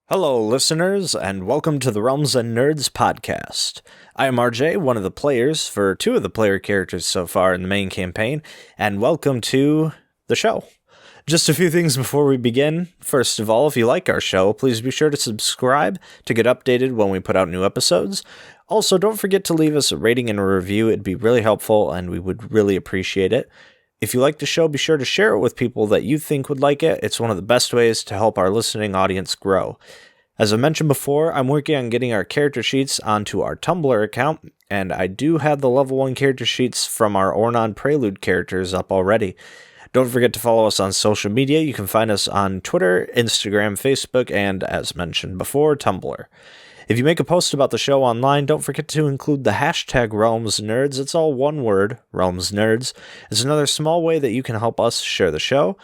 Hello, listeners, and welcome to the Realms and Nerds podcast. I am RJ, one of the players for two of the player characters so far in the main campaign, and welcome to the show. Just a few things before we begin. First of all, if you like our show, please be sure to subscribe to get updated when we put out new episodes. Also, don't forget to leave us a rating and a review. It'd be really helpful, and we would really appreciate it. If you like the show, be sure to share it with people that you think would like it. It's one of the best ways to help our listening audience grow. As I mentioned before, I'm working on getting our character sheets onto our Tumblr account, and I do have the level 1 character sheets from our Ornon Prelude characters up already. Don't forget to follow us on social media. You can find us on Twitter, Instagram, Facebook, and, as mentioned before, Tumblr. If you make a post about the show online, don't forget to include the hashtag RealmsNerds. It's all one word, RealmsNerds. It's another small way that you can help us share the show.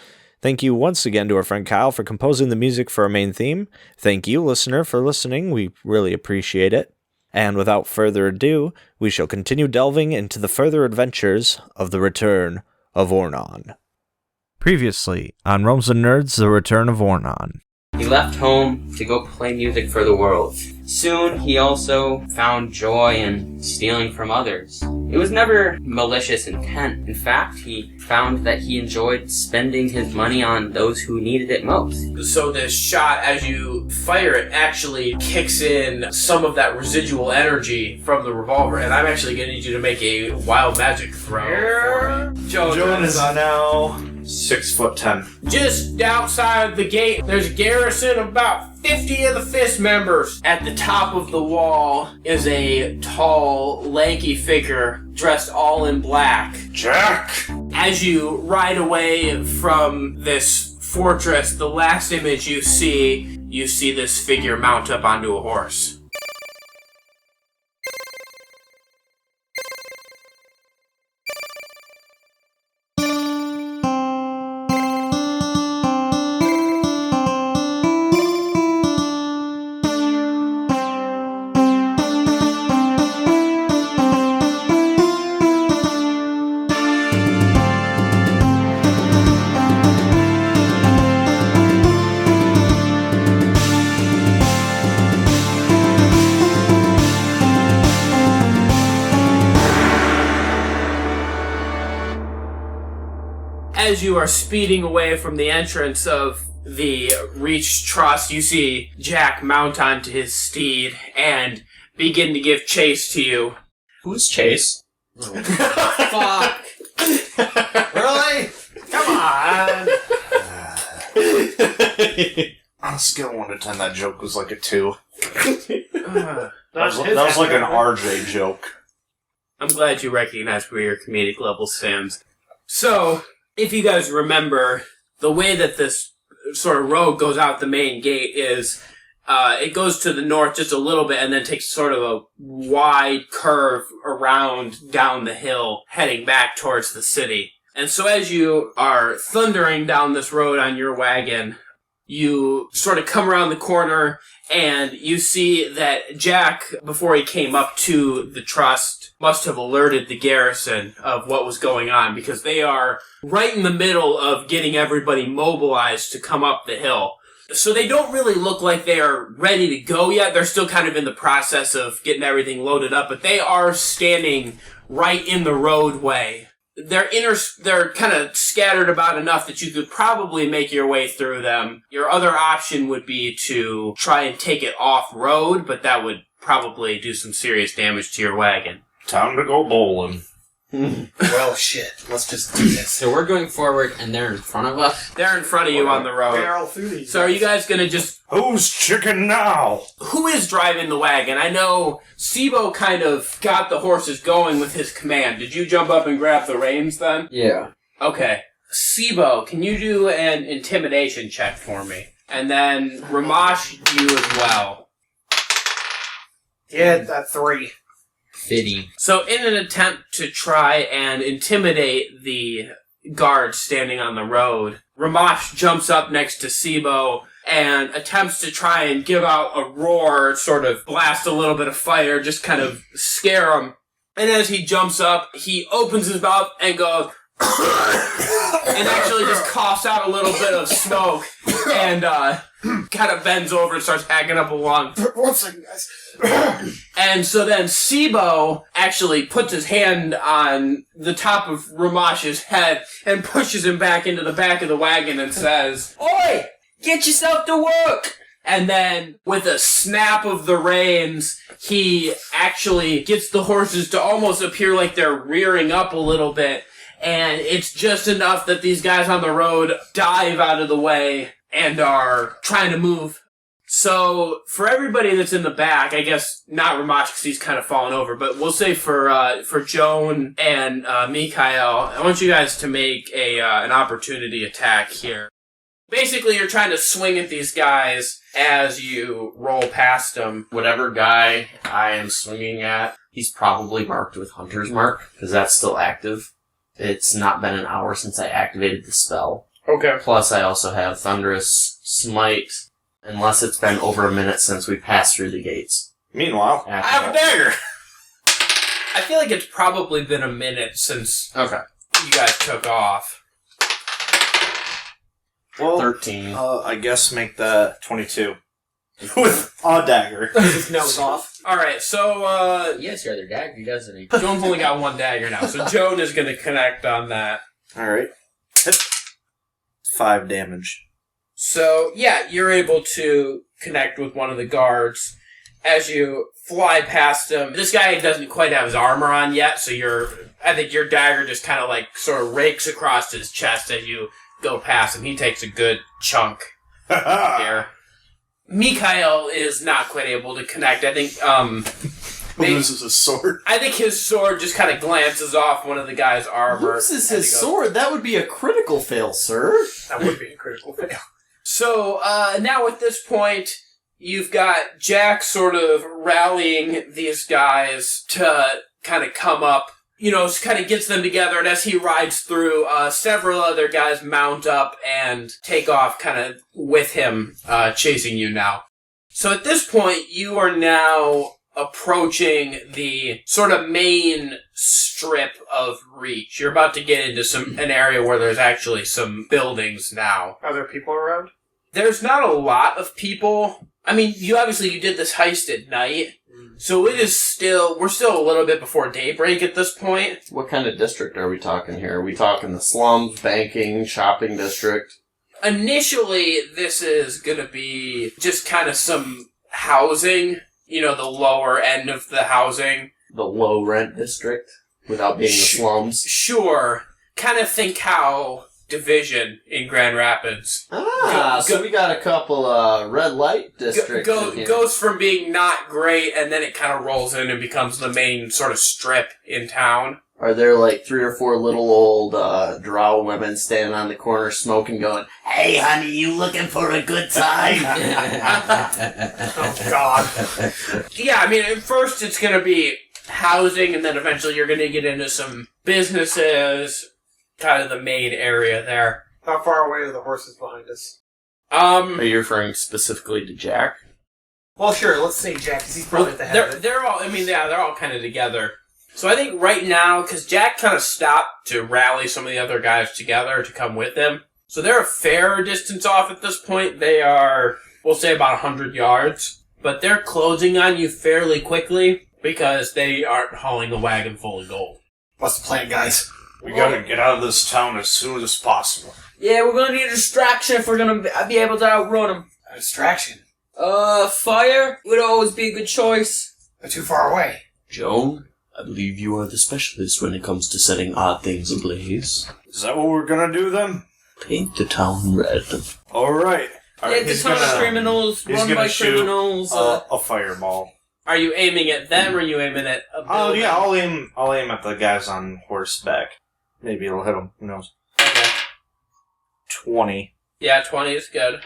Thank you once again to our friend Kyle for composing the music for our main theme. Thank you, listener, for listening. We really appreciate it. And without further ado, we shall continue delving into the further adventures of the Return of Ornon. Previously on Realms and Nerds, the Return of Ornon. He left home to go play music for the world. Soon, he also found joy in stealing from others. It was never malicious intent. In fact, he found that he enjoyed spending his money on those who needed it most. So this shot, as you fire it, actually kicks in some of that residual energy from the revolver, and I'm actually going to need you to make a wild magic throw. Joan is now 6'10". Just outside the gate, there's a garrison of about 50 of the fist members. At the top of the wall is a tall, lanky figure dressed all in black. Jack! As you ride away from this fortress, the last image you see this figure mount up onto a horse. As you are speeding away from the entrance of the Reach Trust, you see Jack mount onto his steed and begin to give chase to you. Who's Chase? Fuck! Really? Come on! On a scale of 1 to 10, that joke was like a 2. That That was like an RJ joke. I'm glad you recognize where your comedic level stands. So, if you guys remember, the way that this sort of road goes out the main gate is it goes to the north just a little bit and then takes sort of a wide curve around down the hill, heading back towards the city. And so as you are thundering down this road on your wagon, you sort of come around the corner and you see that Jack, before he came up to the trust, must have alerted the garrison of what was going on, because they are right in the middle of getting everybody mobilized to come up the hill. So they don't really look like they are ready to go yet. They're still kind of in the process of getting everything loaded up, but they are standing right in the roadway. They're kind of scattered about enough that you could probably make your way through them. Your other option would be to try and take it off-road, but that would probably do some serious damage to your wagon. Time to go bowling. Well, shit. Let's just do this. So we're going forward and they're in front of us? They're in front of you on the road. Barrel through these. So are you guys gonna just... Who's chicken now? Who is driving the wagon? I know Seebo kind of got the horses going with his command. Did you jump up and grab the reins then? Yeah. Okay. Seebo, can you do an intimidation check for me? And then Rhomash, you as well. Yeah, that 3. Fitty. So in an attempt to try and intimidate the guards standing on the road, Rhomash jumps up next to Seebo and attempts to try and give out a roar, sort of blast a little bit of fire, just kind of scare him. And as he jumps up, he opens his mouth and goes, and actually just coughs out a little bit of smoke and kind of bends over and starts hacking up a lung. 1 second, guys. And so then Seebo actually puts his hand on the top of Rhomash's head and pushes him back into the back of the wagon and says, "Oi! Get yourself to work!" And then, with a snap of the reins, he actually gets the horses to almost appear like they're rearing up a little bit. And it's just enough that these guys on the road dive out of the way and are trying to move. So, for everybody that's in the back, I guess not Rhomash because he's kind of fallen over, but we'll say for Joan and Mikhail, I want you guys to make an opportunity attack here. Basically, you're trying to swing at these guys as you roll past them. Whatever guy I am swinging at, he's probably marked with Hunter's Mark, because that's still active. It's not been an hour since I activated the spell. Okay. Plus, I also have Thunderous Smite, unless it's been over a minute since we passed through the gates. Meanwhile, I have a dagger! I feel like it's probably been a minute since Okay. you guys took off. well, 13. I guess make that 22 with a dagger. His nose off. Alright, so, Yes, your other dagger, doesn't he? Joan's only got one dagger now, so Joan is going to connect on that. All right, hit 5 damage. So, yeah, you're able to connect with one of the guards as you fly past him. This guy doesn't quite have his armor on yet, so I think your dagger just kind of like sort of rakes across his chest as you go past him. He takes a good chunk here. Mikhail is not quite able to connect. I think, Loses his sword. I think his sword just kind of glances off one of the guy's armor. Loses as his he goes. sword? That would be a critical fail, sir. That would be a critical fail. So, now at this point, you've got Jack sort of rallying these guys to kind of come up, kind of gets them together, and as he rides through, several other guys mount up and take off kind of with him, chasing you now. So at this point, you are now approaching the sort of main strip of Reach. You're about to get into an area where there's actually some buildings now. Are there people around? There's not a lot of people. I mean, you did this heist at night, so we're still a little bit before daybreak at this point. What kind of district are we talking here? Are we talking the slums, banking, shopping district? Initially, this is gonna be just kind of some housing, the lower end of the housing. The low rent district, without being the slums? Sure. Kind of think how Division in Grand Rapids. So we got a couple red light districts in here. Goes from being not great, and then it kind of rolls in and becomes the main sort of strip in town. Are there like 3 or 4 little old drow women standing on the corner smoking going, "Hey honey, you looking for a good time?" Oh, God. Yeah, I mean, at first it's going to be housing, and then eventually you're going to get into some businesses, kind of the main area there. How far away are the horses behind us? Are you referring specifically to Jack? Well, sure, let's say Jack, because he's probably at the head of it. They're all kind of together. So I think right now, because Jack kind of stopped to rally some of the other guys together to come with him, so they're a fair distance off at this point. They are, we'll say, about 100 yards. But they're closing on you fairly quickly because they aren't hauling a wagon full of gold. What's the plan, guys? We gotta get out of this town as soon as possible. Yeah, we're gonna need a distraction if we're gonna be able to outrun them. A distraction. Fire would always be a good choice. They're too far away. Joan, I believe you are the specialist when it comes to setting odd things ablaze. Is that what we're gonna do then? Paint the town red. Alright. Yeah, it's a ton of criminals, he's run gonna by shoot criminals. a fireball. Are you aiming at them, or are you aiming at a Oh building? yeah, I'll aim at the guys on horseback. Maybe it'll hit them. Who knows? Okay. 20. Yeah, 20 is good.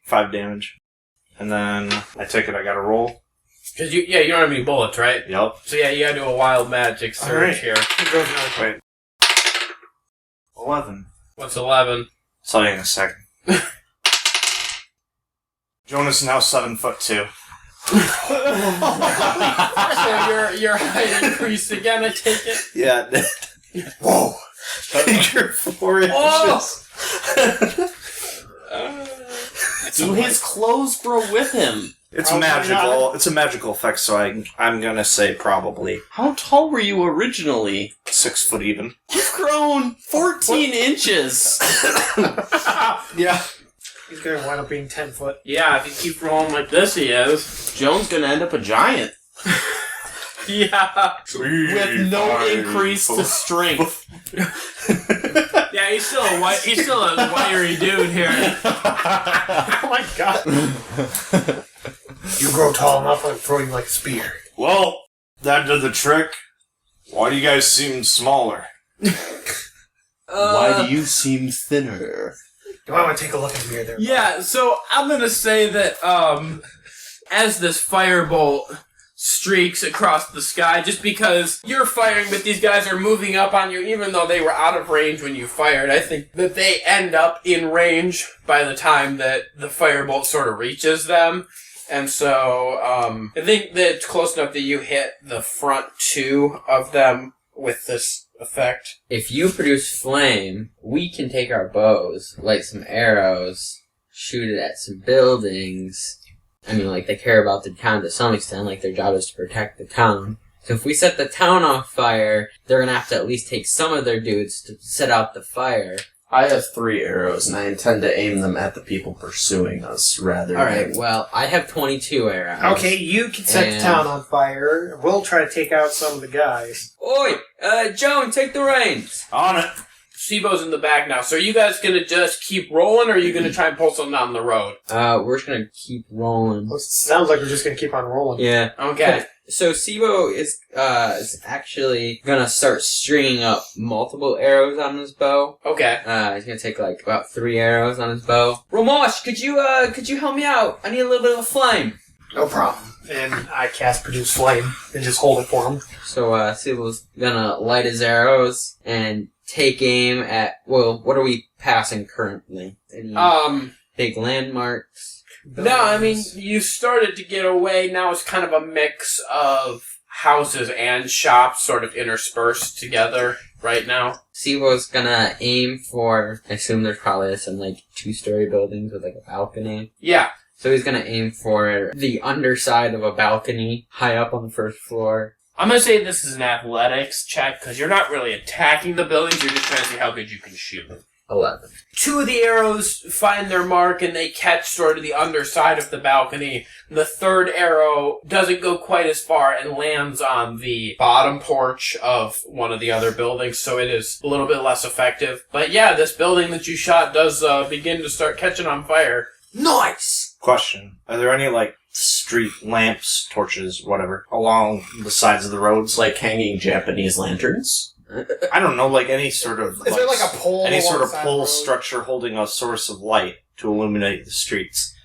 5 damage. And then I take it I gotta roll. Because you don't have any bullets, right? Yep. So yeah, you gotta do a wild magic surge Alright. here. Who goes another Wait. 11. What's 11? Tell you in a second. Jonah's now 7'2". So your height increased again, I take it? Yeah. Whoa! You're 4 inches. Oh! Do his clothes grow with him? It's Probably magical. not. It's a magical effect, so I'm gonna say probably How tall were you originally? 6 foot even. You've grown 14 inches. Yeah. He's going to wind up being 10 foot. Yeah, if you keep rolling like this, he is. Joan's gonna end up a giant. Yeah. With no increase to strength. Yeah, he's still a wiry dude here. Oh my god. You grow tall enough, I'll throw you like a spear. Well, that did the trick. Why do you guys seem smaller? Why do you seem thinner? You might want to take a look in the mirror there. Yeah, so I'm gonna say that as this firebolt streaks across the sky, just because you're firing but these guys are moving up on you even though they were out of range when you fired, I think that they end up in range by the time that the firebolt sort of reaches them. And so I think that it's close enough that you hit the front two of them with this effect. If you produce flame, we can take our bows, light some arrows, shoot it at some buildings. I mean, like, they care about the town to some extent, like, their job is to protect the town. So if we set the town on fire, they're gonna have to at least take some of their dudes to set out the fire. I have 3 arrows, and I intend to aim them at the people pursuing us, rather Alright, than... well, I have 22 arrows. Okay, you can set the town on fire. We'll try to take out some of the guys. Oi! Joan, take the reins! On it. Seebo's in the back now, so are you guys gonna just keep rolling, or are you gonna try and pull something down the road? We're just gonna keep rolling. Well, it sounds like we're just going to keep on rolling. Yeah. Okay. So Seebo is actually gonna start stringing up multiple arrows on his bow. Okay. He's gonna take like about 3 arrows on his bow. Rhomash, could you help me out? I need a little bit of a flame. No problem. And I cast Produce Flame and just hold it for him. So Seebo's gonna light his arrows and take aim at, well, what are we passing currently? Any big landmarks? No, I mean, you started to get away. Now it's kind of a mix of houses and shops sort of interspersed together right now. Seebo's gonna aim for, I assume there's probably some like 2-story buildings with like a balcony. Yeah. So he's gonna aim for the underside of a balcony high up on the first floor. I'm gonna say this is an athletics check, because you're not really attacking the buildings, you're just trying to see how good you can shoot. 11. 2 of the arrows find their mark and they catch sort of the underside of the balcony. The 3rd arrow doesn't go quite as far and lands on the bottom porch of one of the other buildings, so it is a little bit less effective. But yeah, this building that you shot does begin to start catching on fire. Nice! Question. Are there any, like, street lamps, torches, whatever, along the sides of the roads? Like hanging Japanese lanterns? I don't know, like any sort of... Is there like a pole? Any sort of alongside the pole road? structure holding a source of light to illuminate the streets?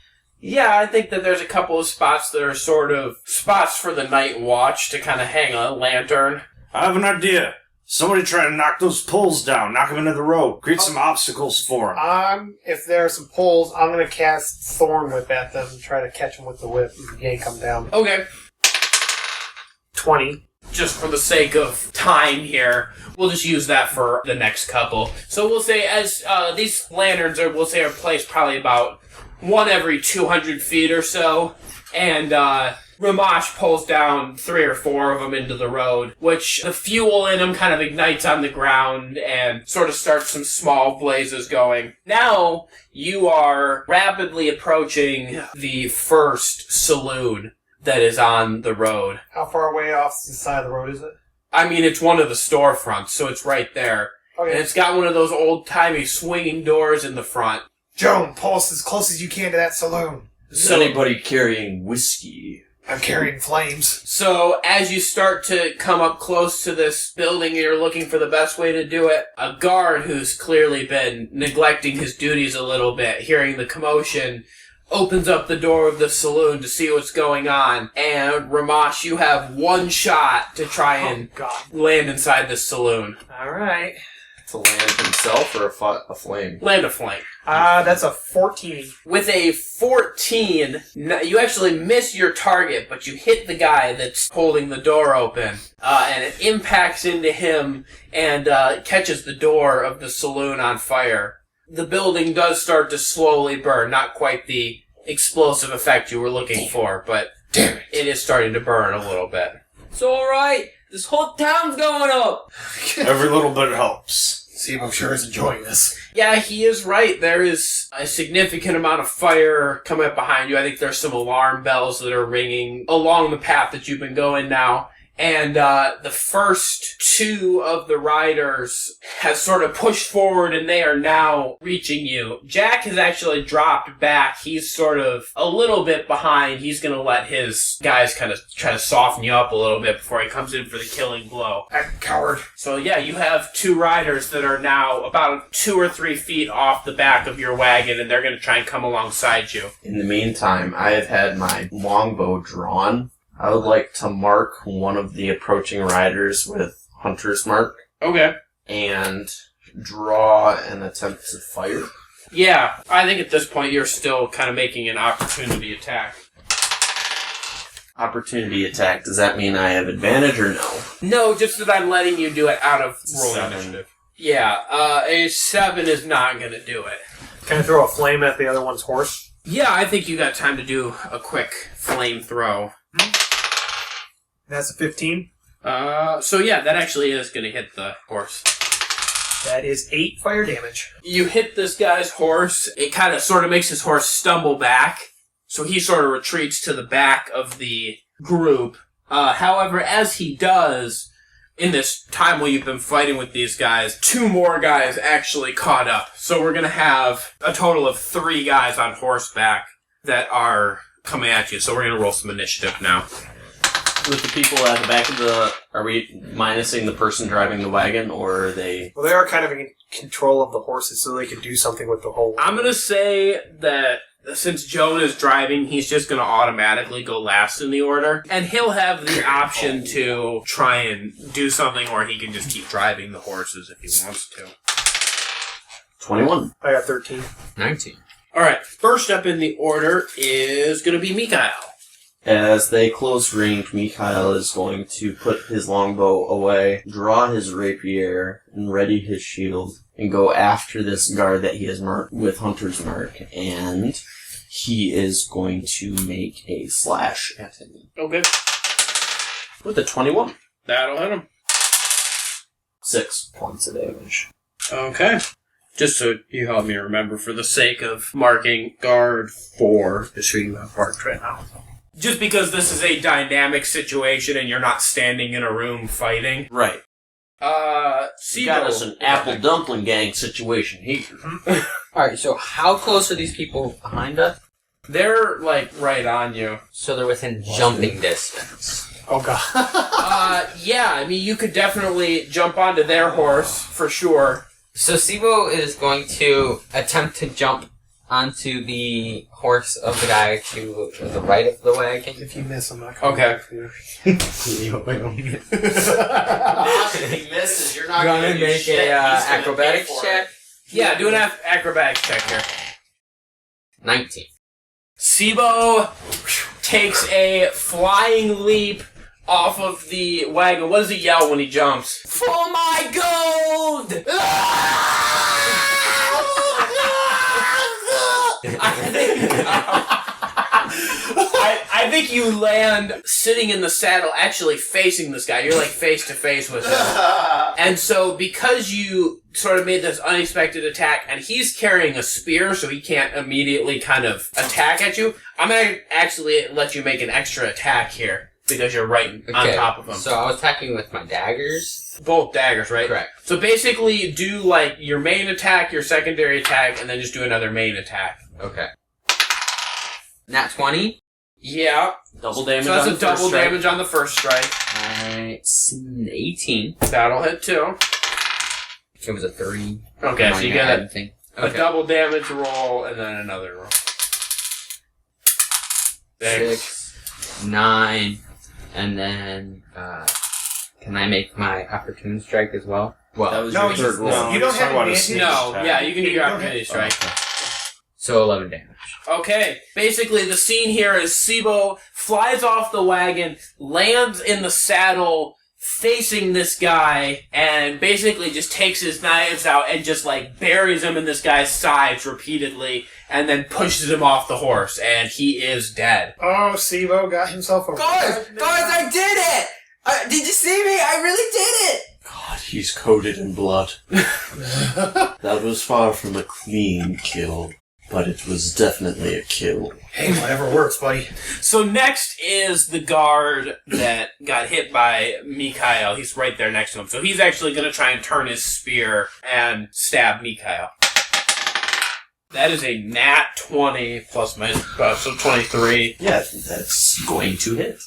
Yeah, I think that there's a couple of spots that are sort of spots for the night watch to kind of hang a lantern. I have an idea. Somebody try to knock those poles down, knock them into the road, create some obstacles for them. If there are some poles, I'm going to cast Thorn Whip at them and try to catch them with the whip and yank them down. Okay. 20. Just for the sake of time here, we'll just use that for the next couple. So we'll say as these lanterns are placed probably about 1 every 200 feet or so, and Rhomash pulls down 3 or 4 of them into the road, which the fuel in them kind of ignites on the ground and sort of starts some small blazes going. Now you are rapidly approaching the first saloon that is on the road. How far away off the side of the road is it? I mean, it's one of the storefronts, so it's right there. Okay. And it's got one of those old-timey swinging doors in the front. Joan, pull us as close as you can to that saloon. Is anybody carrying whiskey? I'm carrying flames. So as you start to come up close to this building, you're looking for the best way to do it. A guard who's clearly been neglecting his duties a little bit, hearing the commotion, opens up the door of the saloon to see what's going on. And Rhomash, you have 1 shot to try and land inside the saloon. Alright. To land himself or a flame? Land a flame. That's a 14. With a 14, you actually miss your target, but you hit the guy that's holding the door open, and it impacts into him and catches the door of the saloon on fire. The building does start to slowly burn, not quite the explosive effect you were looking for, but it is starting to burn a little bit. It's alright. This whole town's going up. Every little bit helps. Seebo sure is enjoying this. Yeah, he is right. There is a significant amount of fire coming up behind you. I think there's some alarm bells that are ringing along the path that you've been going now. And the first two of the riders have sort of pushed forward and they are now reaching you. Jack has actually dropped back. He's sort of a little bit behind. He's going to let his guys kind of try to soften you up a little bit before he comes in for the killing blow. Coward. So yeah, you have two riders that are now about 2 or 3 feet off the back of your wagon, and they're going to try and come alongside you. In the meantime, I have had my longbow drawn. I would like to mark one of the approaching riders with Hunter's Mark. Okay. And draw an attempt to fire. Yeah, I think at this point you're still kind of making an opportunity attack. Opportunity attack, does that mean I have advantage or no? No, just that I'm letting you do it out of roll 7. initiative. Yeah, a 7 is not going to do it. Can I throw a flame at the other one's horse? Yeah, I think you got time to do a quick flame throw. That's a 15. So yeah, that actually is going to hit the horse. That is 8 fire damage. You hit this guy's horse. It kind of sort of makes his horse stumble back. So he sort of retreats to the back of the group. However, as he does, in this time while you've been fighting with these guys, 2 more guys actually caught up. So we're going to have a total of 3 guys on horseback that are coming at you. So we're going to roll some initiative now. With the people at the back of the... Are we minusing the person driving the wagon, or are they... Well, they are kind of in control of the horses, so they could do something with the whole... I'm going to say that since Joan is driving, he's just going to automatically go last in the order. And he'll have the option to try and do something, or he can just keep driving the horses if he wants to. 21. I got 13. 19. Alright, first up in the order is going to be Mikhail. As they close range, Mikhail is going to put his longbow away, draw his rapier, and ready his shield, and go after this guard that he has marked with Hunter's Mark, and he is going to make a slash at him. Okay. With a 21. That'll hit him. 6 points of damage. Okay. Just so you help me remember, for the sake of marking guard 4, just reading that part right now. Just because this is a dynamic situation and you're not standing in a room fighting. Right. Seebo. Got us an apple dumpling gang situation here. Alright, so how close are these people behind us? They're, like, right on you. So they're within jumping distance. Oh, God. Yeah, I mean, you could definitely jump onto their horse, for sure. So Seebo is going to attempt to jump onto the horse of the guy to the right of the wagon. If you miss, I'm not coming Okay. back for you. If he misses, you're not You want going to to make a acrobatics check? Yeah, do an acrobatics check here. 19. Seebo takes a flying leap off of the wagon. What does he yell when he jumps? For my gold! I think you land sitting in the saddle, actually facing this guy. You're like face to face with him. And so because you sort of made this unexpected attack, and he's carrying a spear, so he can't immediately kind of attack at you, I'm going to actually let you make an extra attack here. Because you're right on top of him. So I was attacking with my daggers? Both daggers, right? Correct. So basically, do like your main attack, your secondary attack, and then just do another main attack. Okay. Nat 20? Yeah. double damage. So that's on a the first double strike. damage on the first strike. Alright, 18. That'll hit too. It was a 3. Okay, so you get a Okay. double damage roll and then another roll. 6, 9, and then, can I make my opportune strike as well? Well, That was No, your third roll. No, You don't he's have talking about a advantage? sneak No, attack. yeah, you can do your You don't opportunity strike. so 11 damage. Okay, basically the scene here is Seebo flies off the wagon, lands in the saddle, facing this guy, and basically just takes his knives out and just like buries him in this guy's sides repeatedly, and then pushes him off the horse, and he is dead. Oh, Seebo got himself a... Guys, I did it! Did you see me? I really did it! God, he's coated in blood. That was far from a clean kill, but it was definitely a kill. Hey, whatever works, buddy. So next is the guard that got hit by Mikhail. He's right there next to him. So he's actually going to try and turn his spear and stab Mikhail. That is a nat 20 plus my so 23. Yeah, that's going to hit.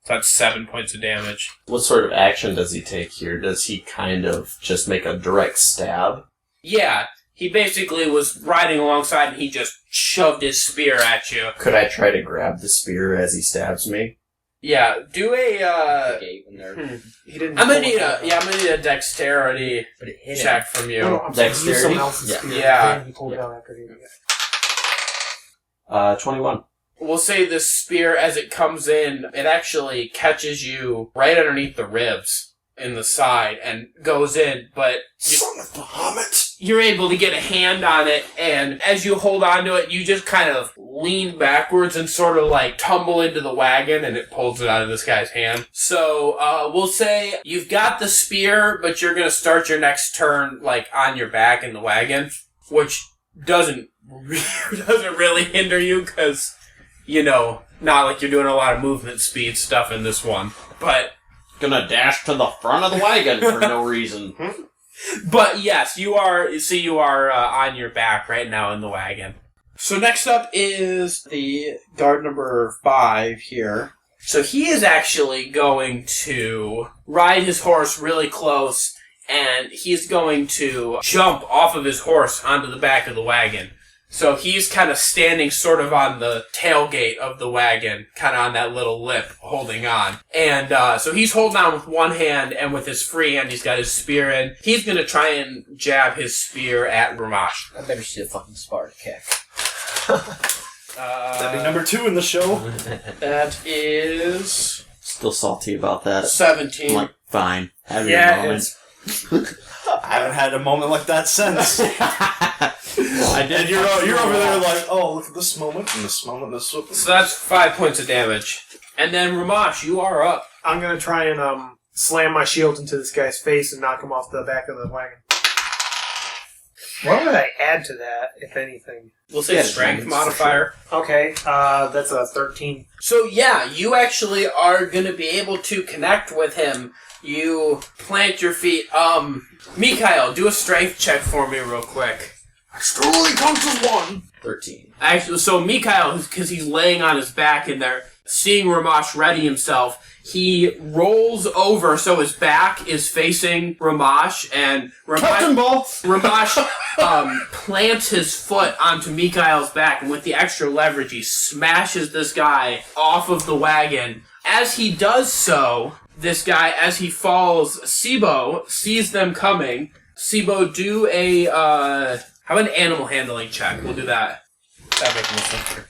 So that's 7 points of damage. What sort of action does he take here? Does he kind of just make a direct stab? Yeah, he basically was riding alongside and he just shoved his spear at you. Could I try to grab the spear as he stabs me? Yeah, do a He didn't... I'm gonna need a dexterity But it hit check from you. No, I'm sorry. Dexterity? Use someone else's Yeah. spear. Yeah. Then he pulled it out after he did it. 21. We'll say this spear, as it comes in, it actually catches you right underneath the ribs in the side and goes in, but Son of Bahamut! you're able to get a hand on it, and as you hold on to it, you just kind of lean backwards and sort of like tumble into the wagon, and it pulls it out of this guy's hand. So, we'll say you've got the spear, but you're gonna start your next turn, like, on your back in the wagon, which doesn't really hinder you, because, you know, not like you're doing a lot of movement speed stuff in this one, but... Gonna dash to the front of the wagon for no reason. But yes, you are on your back right now in the wagon. So next up is the guard number 5 here. So he is actually going to ride his horse really close, and he's going to jump off of his horse onto the back of the wagon. So he's kind of standing sort of on the tailgate of the wagon, kind of on that little lip, holding on. And so he's holding on with one hand, and with his free hand, he's got his spear in. He's going to try and jab his spear at Rhomash. I better see a fucking Sparta kick. That'd be number 2 in the show. That is Still salty about that. 17. I'm like, fine. Have your Yeah, moment. I haven't had a moment like that since. I did. And you're over there like, oh, look at this moment, and this moment, this moment. So that's 5 points of damage. And then Rhomash, you are up. I'm gonna try and slam my shield into this guy's face and knock him off the back of the wagon. What would I add to that, if anything? We'll say strength modifier. Okay, that's a 13. So yeah, you actually are going to be able to connect with him. You plant your feet. Mikhail, do a strength check for me real quick. Slowly comes to 1. 13. Actually, so Mikhail, because he's laying on his back in there, seeing Rhomash ready himself, he rolls over so his back is facing Rhomash, and Rhomash plants his foot onto Mikhail's back, and with the extra leverage, he smashes this guy off of the wagon. As he does so, this guy, as he falls, Seebo sees them coming. Seebo, do a, how about an animal handling check? We'll do that. That'll make more sense.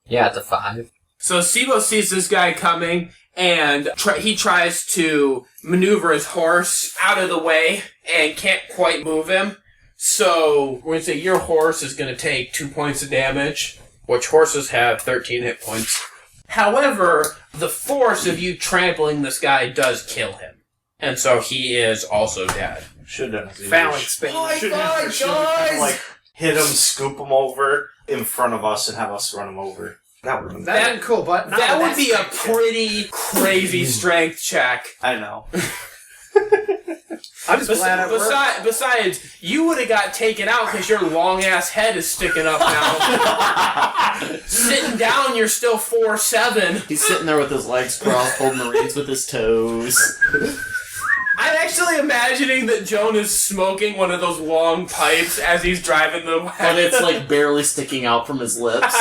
Yeah, it's a 5. So Seebo sees this guy coming, and he tries to maneuver his horse out of the way and can't quite move him. So we're going to say your horse is going to take 2 points of damage, which horses have 13 hit points. However, the force of you trampling this guy does kill him. And so he is also dead. Should have done Phalanx spin. Should have like hit him, scoop him over in front of us, and have us run him over. That would have been That'd been cool, but... That would be a pretty crazy strength check. I know. I'm just glad I worked. Besides, you would have got taken out because your long-ass head is sticking up now. Sitting down, you're still 4'7". He's sitting there with his legs crossed, holding the reins with his toes. I'm actually imagining that Joan is smoking one of those long pipes as he's driving the wagon. But it's like barely sticking out from his lips.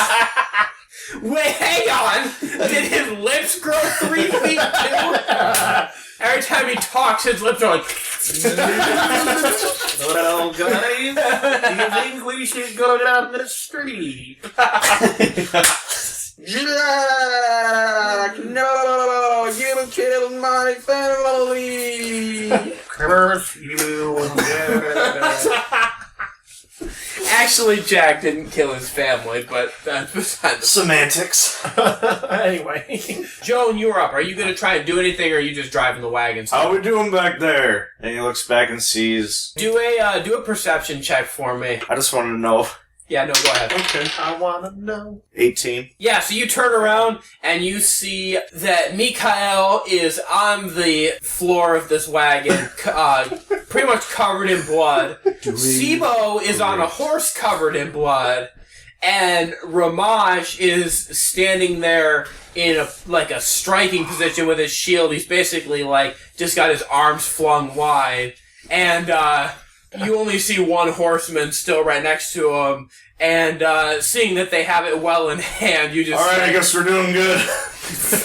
Wait, hang on! Did his lips grow 3 feet too? Every time he talks, his lips are like... Well, guys, do you think we should go down the street? Jack, no, you killed my family. Actually, Jack didn't kill his family, but that's beside the... Semantics. Anyway. Joan, you're up. Are you going to try and do anything, or are you just driving the wagon? How we doing back there? And he looks back and sees. Do a perception check for me. I just want to know. Yeah, no, go ahead. Okay. I wanna know. 18. Yeah, so you turn around and you see that Mikhail is on the floor of this wagon, pretty much covered in blood. Seebo is on a horse covered in blood, and Rhomash is standing there in a striking position with his shield. He's basically just got his arms flung wide, and you only see one horseman still right next to him, and seeing that they have it well in hand, you just... Alright, I guess we're doing good.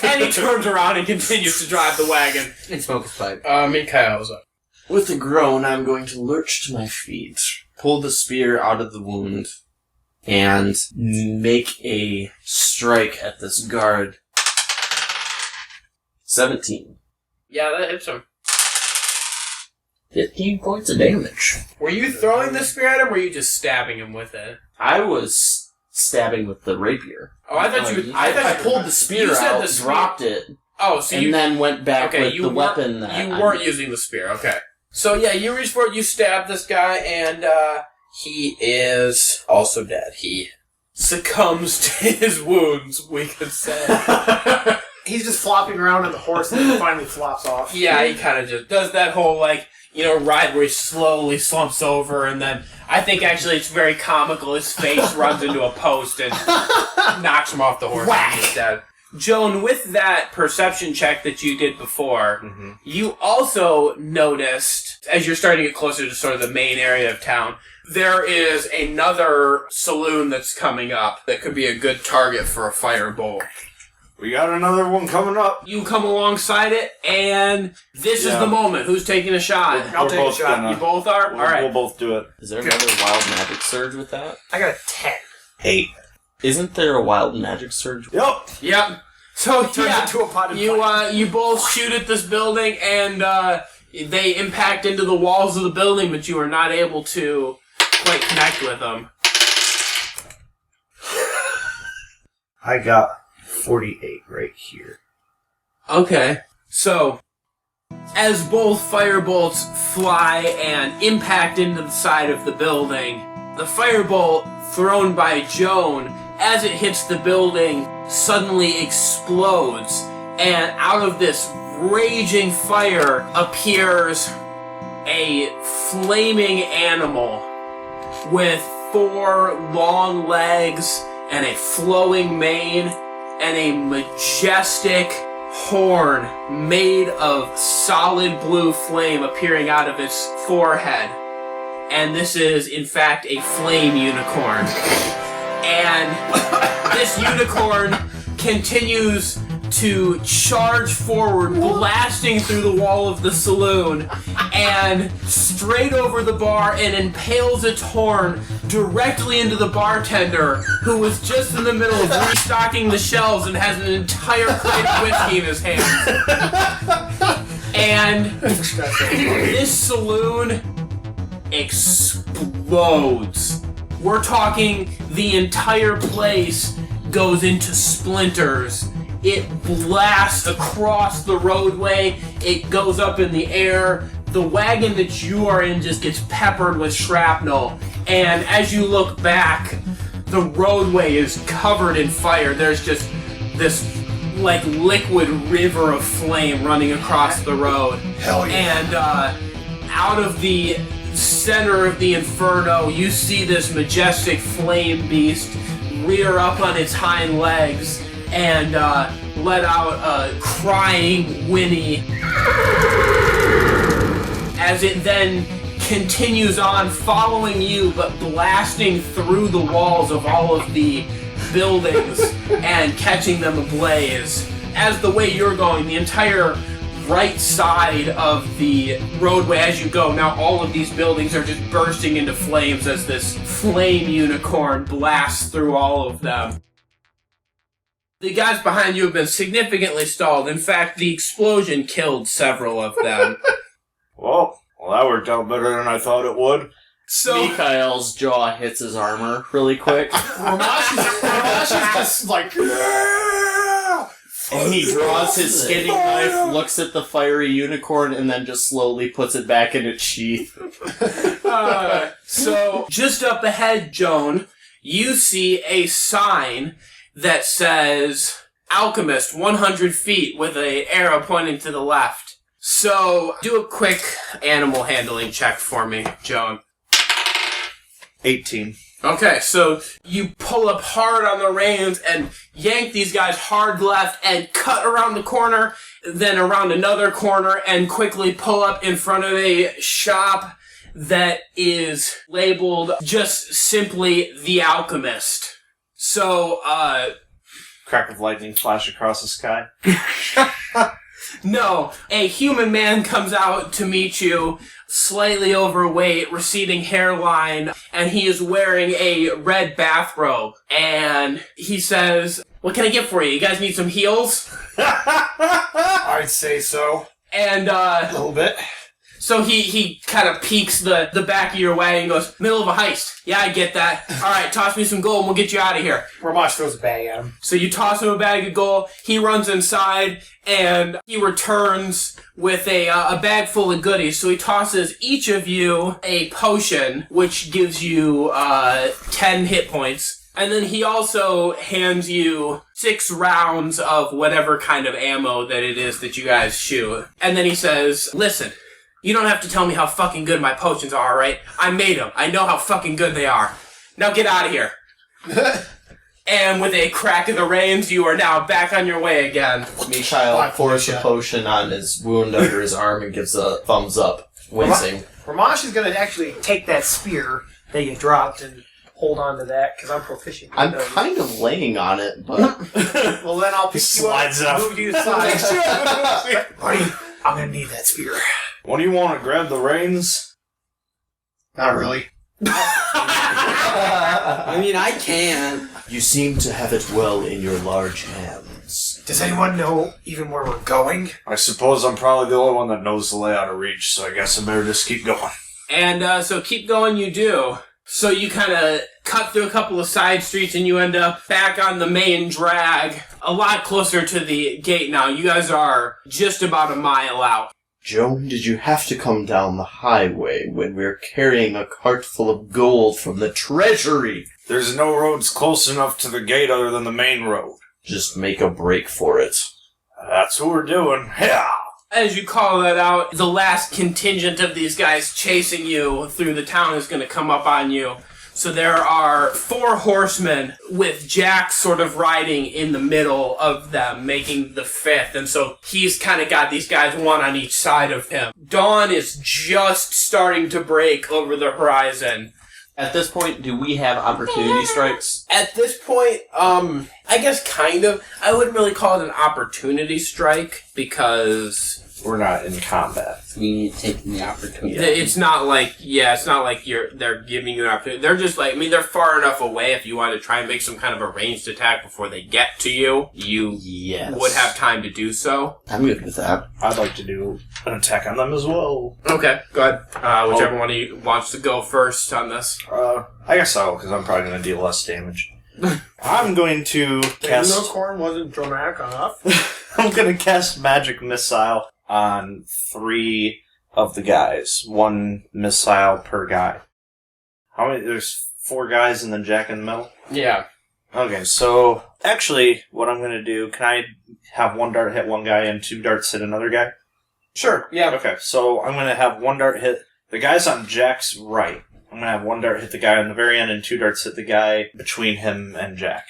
And he turns around and continues to drive the wagon. And smoke his pipe. Mikhail's up. With a groan, I'm going to lurch to my feet, pull the spear out of the wound, and make a strike at this guard. 17. Yeah, that hits him. 15 points of damage. Were you throwing the spear at him, or were you just stabbing him with it? I was stabbing with the rapier. Oh, I thought you... I pulled the spear you said out, the spear- dropped it, Oh, so and you... then went back Okay, with the weapon that you weren't using the spear, okay. So yeah, you reach for it, you stab this guy, and he is also dead. He succumbs to his wounds, we could say. He's just flopping around on the horse and then finally flops off. Yeah, he kind of just does that whole, ride where he slowly slumps over, and then I think actually it's very comical. His face runs into a post and knocks him off the horse. Whack! And he's dead. Joan, with that perception check that you did before, you also noticed, as you're starting to get closer to sort of the main area of town, there is another saloon that's coming up that could be a good target for a firebolt. We got another one coming up. You come alongside it, and this is the moment. Who's taking a shot? I'll take a shot. You both are? We'll, All right. We'll both do it. Is there another wild magic surge with that? I got a 10. 8. Isn't there a wild magic surge? Yep. Yep. So Turns into a pot of you both shoot at this building, and they impact into the walls of the building, but you are not able to quite connect with them. I got 48 right here. Okay. So, as both firebolts fly and impact into the side of the building, the firebolt thrown by Joan, as it hits the building, suddenly explodes, and out of this raging fire appears a flaming animal with 4 long legs and a flowing mane and a majestic horn made of solid blue flame appearing out of its forehead. And this is, in fact, a flame unicorn. And this unicorn continues to charge forward, blasting through the wall of the saloon, and straight over the bar, and impales its horn directly into the bartender, who was just in the middle of restocking the shelves and has an entire crate of whiskey in his hands. And this saloon explodes. We're talking the entire place goes into splinters. It blasts across the roadway. It goes up in the air. The wagon that you are in just gets peppered with shrapnel. And as you look back, the roadway is covered in fire. There's just this liquid river of flame running across the road. Hell yeah. And out of the center of the inferno, you see this majestic flame beast rear up on its hind legs and let out a crying whinny as it then continues on following you, but blasting through the walls of all of the buildings and catching them ablaze. As the way you're going, the entire right side of the roadway as you go. Now all of these buildings are just bursting into flames as this flame unicorn blasts through all of them. The guys behind you have been significantly stalled. In fact, the explosion killed several of them. Well, that worked out better than I thought it would. So Mikhail's jaw hits his armor really quick. Rhomash is just like... And he draws his skinning knife, looks at the fiery unicorn, and then just slowly puts it back in its sheath. So, just up ahead, Joan, you see a sign that says, Alchemist, 100 feet, with an arrow pointing to the left. So, do a quick animal handling check for me, Joan. 18. Okay, so you pull up hard on the reins and yank these guys hard left and cut around the corner, then around another corner and quickly pull up in front of a shop that is labeled just simply The Alchemist. So, Crack of lightning flash across the sky. no, a human man comes out to meet you, slightly overweight, receding hairline, and he is wearing a red bathrobe. And he says, what can I get for you? You guys need some heals? I'd say so. And, A little bit. so he kind of peeks the back of your wagon and goes, middle of a heist. Yeah, I get that. Alright, toss me some gold and we'll get you out of here. Rhomash throws a bag at him. So you toss him a bag of gold, he runs inside, and he returns with a bag full of goodies. So he tosses each of you a potion, which gives you 10 hit points. And then he also hands you 6 rounds of whatever kind of ammo that it is that you guys shoot. And then he says, listen, you don't have to tell me how fucking good my potions are, alright? I made them. I know how fucking good they are. Now get out of here. And with a crack of the reins, you are now back on your way again. Mikhail pours a potion on his wound under his arm and gives a thumbs up, wincing. Rhomash is going to actually take that spear that you dropped and hold on to that, because I'm proficient. I'm kind of laying on it, but... Well, then I'll pick you up, Slides up. move you aside. Buddy, I'm going to need that spear. What do you want to grab the reins? Not really. I mean, I can. You seem to have it well in your large hands. Does anyone know even where we're going? I suppose I'm probably the only one that knows the layout of Reach, so I guess I better just keep going. And so keep going, you do. So you kind of cut through a couple of side streets and you end up back on the main drag, a lot closer to the gate now. You guys are just about a mile out. Joan, did you have to come down the highway when we're carrying a cart full of gold from the treasury? There's no roads close enough to the gate other than the main road. Just make a break for it. That's what we're doing. Yeah. As you call that out, the last contingent of these guys chasing you through the town is going to come up on you. So there are 4 horsemen with Jack sort of riding in the middle of them, making the 5th. And so he's kind of got these guys, one on each side of him. Dawn is just starting to break over the horizon. At this point, do we have opportunity strikes? At this point, I guess kind of. I wouldn't really call it an opportunity strike because We're not in combat. We need to take the opportunity. it's not like they're giving you an opportunity. They're just like, I mean, they're far enough away if you want to try and make some kind of a ranged attack before they get to you, you would have time to do so. I'm good with that. I'd like to do an attack on them as well. Okay, go ahead. Whichever one of you wants to go first on this. I guess I will, because I'm probably going to deal less damage. I'm going to cast... The unicorn wasn't dramatic enough. I'm going to cast Magic Missile on 3 of the guys. 1 missile per guy. How many? There's 4 guys and then Jack in the middle? Yeah. Okay, so actually, what I'm going to do, can I have 1 dart hit 1 guy and 2 darts hit another guy? Sure, yeah. Okay, so I'm going to have 1 dart hit the guys on Jack's right. I'm going to have 1 dart hit the guy on the very end and 2 darts hit the guy between him and Jack.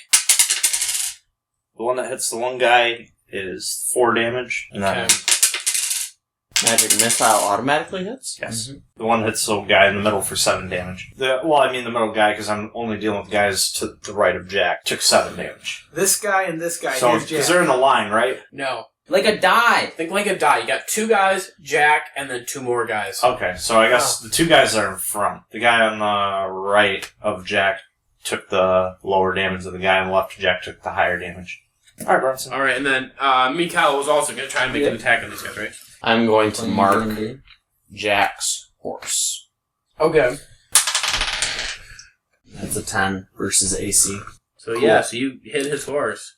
The one that hits the one guy is 4 damage. And then, Magic Missile automatically hits? yes. Mm-hmm. The one that hits the guy in the middle for 7 damage. The middle guy, because I'm only dealing with guys to the right of Jack, took 7 damage. This guy and this guy. So, here's Jack. because they're in the line, right? No. Like a die. Think like a die. You got 2 guys, Jack, and then 2 more guys. Okay, so I guess the 2 guys are in front. The guy on the right of Jack took the lower damage, and the guy on the left of Jack took the higher damage. Alright, Bronson. Alright, and then Mikhail was also going to try and make an attack on these guys, right? I'm going to mark Jack's horse. Okay. That's a 10 versus AC. So yeah, so you hit his horse.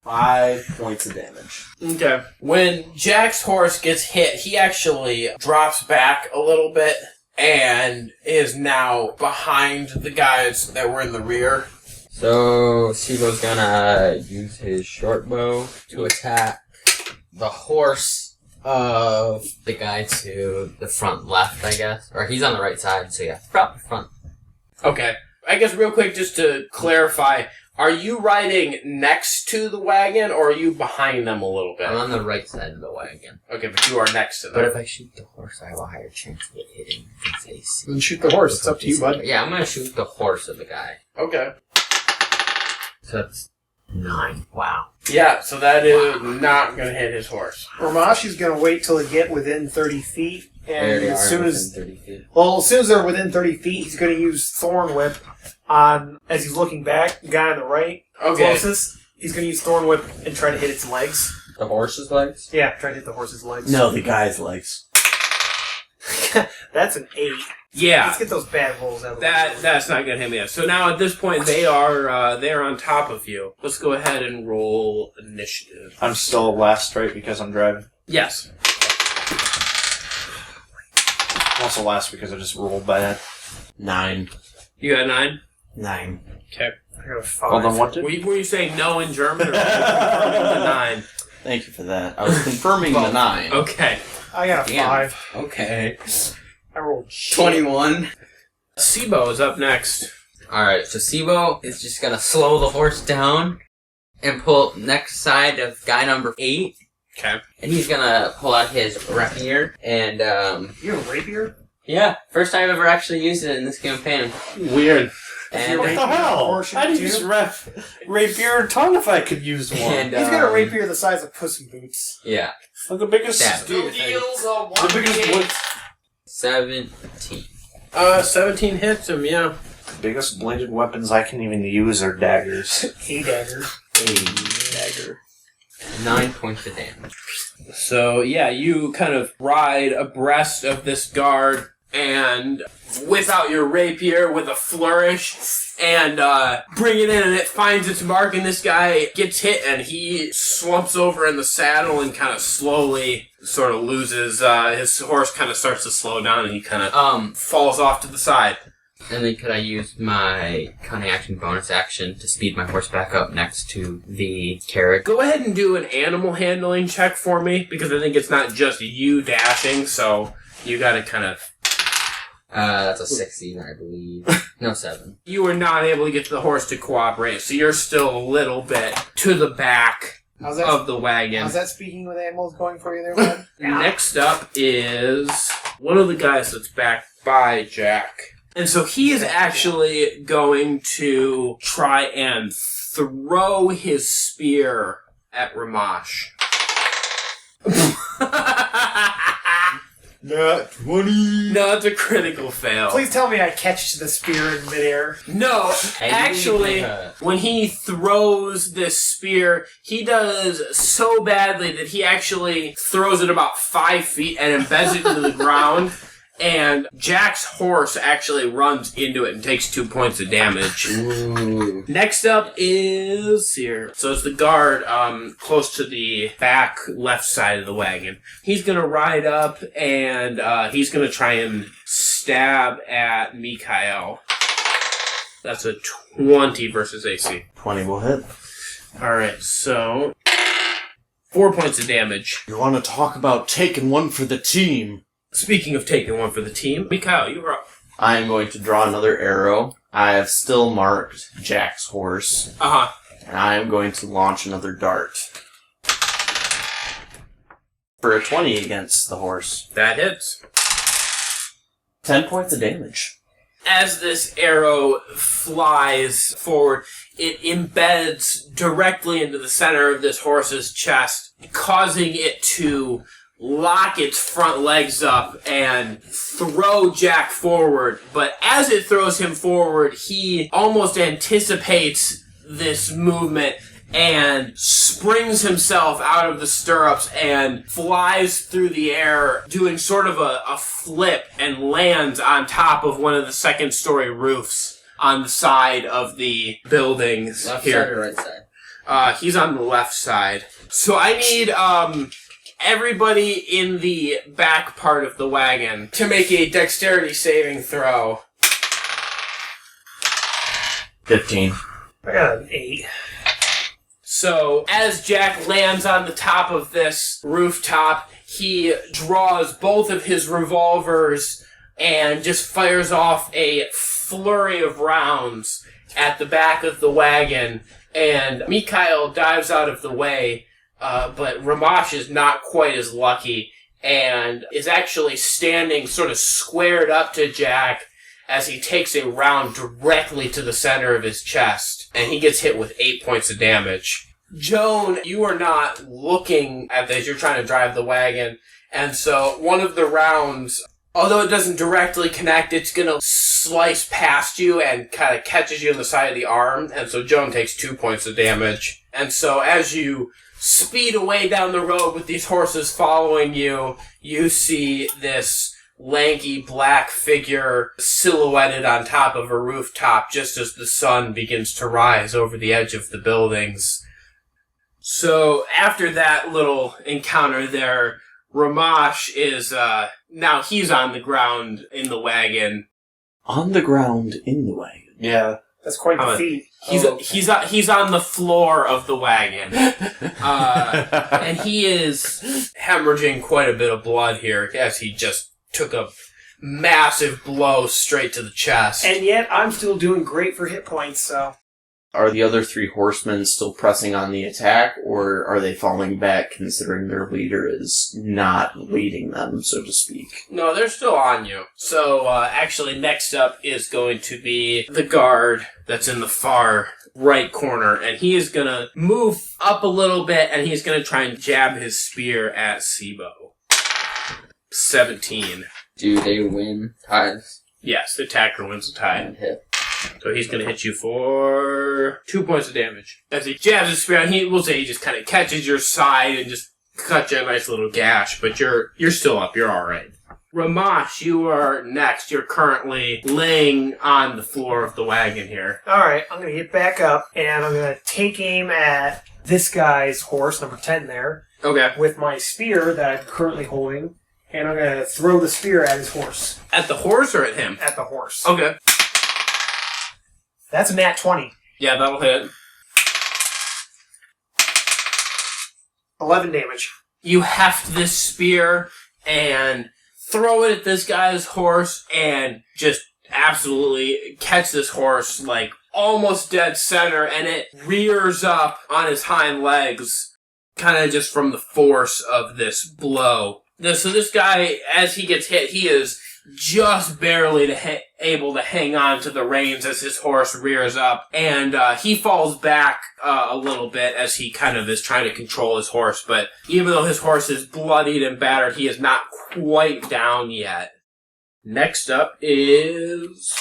5 points of damage. Okay. When Jack's horse gets hit, he actually drops back a little bit and is now behind the guys that were in the rear. So Seebo's gonna use his short bow to attack the horse of the guy to the front left, I guess. Or he's on the right side, so yeah, probably front. Okay. I guess real quick, just to clarify, are you riding next to the wagon, or are you behind them a little bit? I'm on the right side of the wagon. Okay, but you are next to them. But if I shoot the horse, I have a higher chance of it hitting his face. Then shoot the horse. It's up to you, bud. Yeah, I'm gonna shoot the horse of the guy. Okay. So that's 9. Wow. Yeah, so that is not going to hit his horse. Rhomash is going to wait till they get within 30 feet, They and already as are soon within as 30 feet. they're within 30 feet, he's going to use Thorn Whip on as he's looking back. The guy on the right, Okay. closest, he's going to use Thorn Whip and try to hit its legs. The horse's legs? Yeah, try to hit the horse's legs. No, the guy's legs. That's an 8. Yeah. Let's get those bad rolls out of the way. That's not going to hit me. So now at this point, they are on top of you. Let's go ahead and roll initiative. I'm still last, right, because I'm driving? Yes. I'm also last because I just rolled bad. 9. You got 9? 9. Okay. I got a 5. Hold on, what did... Were you saying no in German, or were you confirming the 9? Thank you for that. I was confirming the 9. Okay. I got a Damn. 5. Okay. I rolled shit. 21. Seebo is up next. Alright, so Seebo is just gonna slow the horse down and pull up next side of guy number 8. Okay. And he's gonna pull out his rapier and, You have a rapier? yeah, first time I've ever actually used it in this campaign. Weird. And, What the hell? I'd use rapier tongue if I could use one. and He's got a rapier the size of Puss in Boots. yeah, Like the biggest... Stab. The biggest... blade- 17. 17 hits him, yeah. biggest bladed weapons I can even use are daggers. A dagger. Dagger. 9 points of damage. So, yeah, you kind of ride abreast of this guard and whip out your rapier with a flourish and bring it in, and it finds its mark, and this guy gets hit, and he slumps over in the saddle and kind of slowly sort of loses, his horse kind of starts to slow down, and he kind of falls off to the side. And then could I use my cunning action bonus action to speed my horse back up next to the carriage? Go ahead and do an animal handling check for me, because I think it's not just you dashing, so you gotta kind of... That's a 16, I believe. No, 7. You were not able to get the horse to cooperate, so you're still a little bit to the back How's that? of the wagon. How's that speaking with animals going for you there, bud? Next up is one of the guys that's back by Jack. And so he is actually going to try and throw his spear at Rhomash. Not 20. No, it's a critical fail. Please tell me I catch the spear in midair. No, actually, Okay. when he throws this spear, he does so badly that he actually throws it about 5 feet and embeds it into the ground. And Jack's horse actually runs into it and takes 2 points of damage. Ooh. Next up is here. So it's the guard close to the back left side of the wagon. He's going to ride up and he's going to try and stab at Mikhail. That's a 20 versus AC. 20 will hit. Alright, so 4 points of damage. You want to talk about taking one for the team? Speaking of taking one for the team, Mikhail, you were up. I am going to draw another arrow. I have still marked Jack's horse, Uh-huh. and I am going to launch another dart. For a 20 against the horse. That hits. 10 points of damage. as this arrow flies forward, it embeds directly into the center of this horse's chest, causing it to lock its front legs up and throw Jack forward. But as it throws him forward, he almost anticipates this movement and springs himself out of the stirrups and flies through the air, doing sort of a flip, and lands on top of one of the second-story roofs on the side of the buildings. Left here. side or right side? He's on the left side. So I need everybody in the back part of the wagon to make a dexterity saving throw. 15. I got an 8. So, as Jack lands on the top of this rooftop, he draws both of his revolvers and just fires off a flurry of rounds at the back of the wagon. And Mikhail dives out of the way, but Rhomash is not quite as lucky and is actually standing sort of squared up to Jack as he takes a round directly to the center of his chest, and he gets hit with 8 points of damage. Joan, you are not looking at this. You're trying to drive the wagon, and so one of the rounds, although it doesn't directly connect, it's going to slice past you and kind of catches you on the side of the arm, and so Joan takes 2 points of damage. And so as you speed away down the road with these horses following you, you see this lanky black figure silhouetted on top of a rooftop just as the sun begins to rise over the edge of the buildings. So after that little encounter there, Rhomash is, now he's on the ground in the wagon. On the ground in the wagon. Yeah. That's quite the feat. He's on the floor of the wagon. And he is hemorrhaging quite a bit of blood here as he just took a massive blow straight to the chest. And yet, I'm still doing great for hit points, so... Are the other 3 horsemen still pressing on the attack, or are they falling back considering their leader is not leading them, so to speak? No, they're still on you. So, actually, next up is going to be the guard that's in the far right corner, and he is going to move up a little bit, and he's going to try and jab his spear at Seebo. 17. Do they win ties? Yes, the attacker wins the tie. And hit. So he's going to hit you for 2 points of damage. As he jabs his spear, and we'll say he just kind of catches your side and just cuts you a nice little gash, but you're still up. You're all right. Rhomash, you are next. You're currently laying on the floor of the wagon here. Alright, I'm going to get back up, and I'm going to take aim at this guy's horse, number 10 there, Okay. with my spear that I'm currently holding, and I'm going to throw the spear at his horse. At the horse or at him? At the horse. Okay. That's a nat 20. Yeah, that'll hit. 11 damage. You heft this spear and throw it at this guy's horse and just absolutely catch this horse like almost dead center, and it rears up on his hind legs kind of just from the force of this blow. So this guy, as he gets hit, he is just barely able to hang on to the reins as his horse rears up, and he falls back a little bit as he kind of is trying to control his horse, but even though his horse is bloodied and battered, he is not quite down yet. Next up is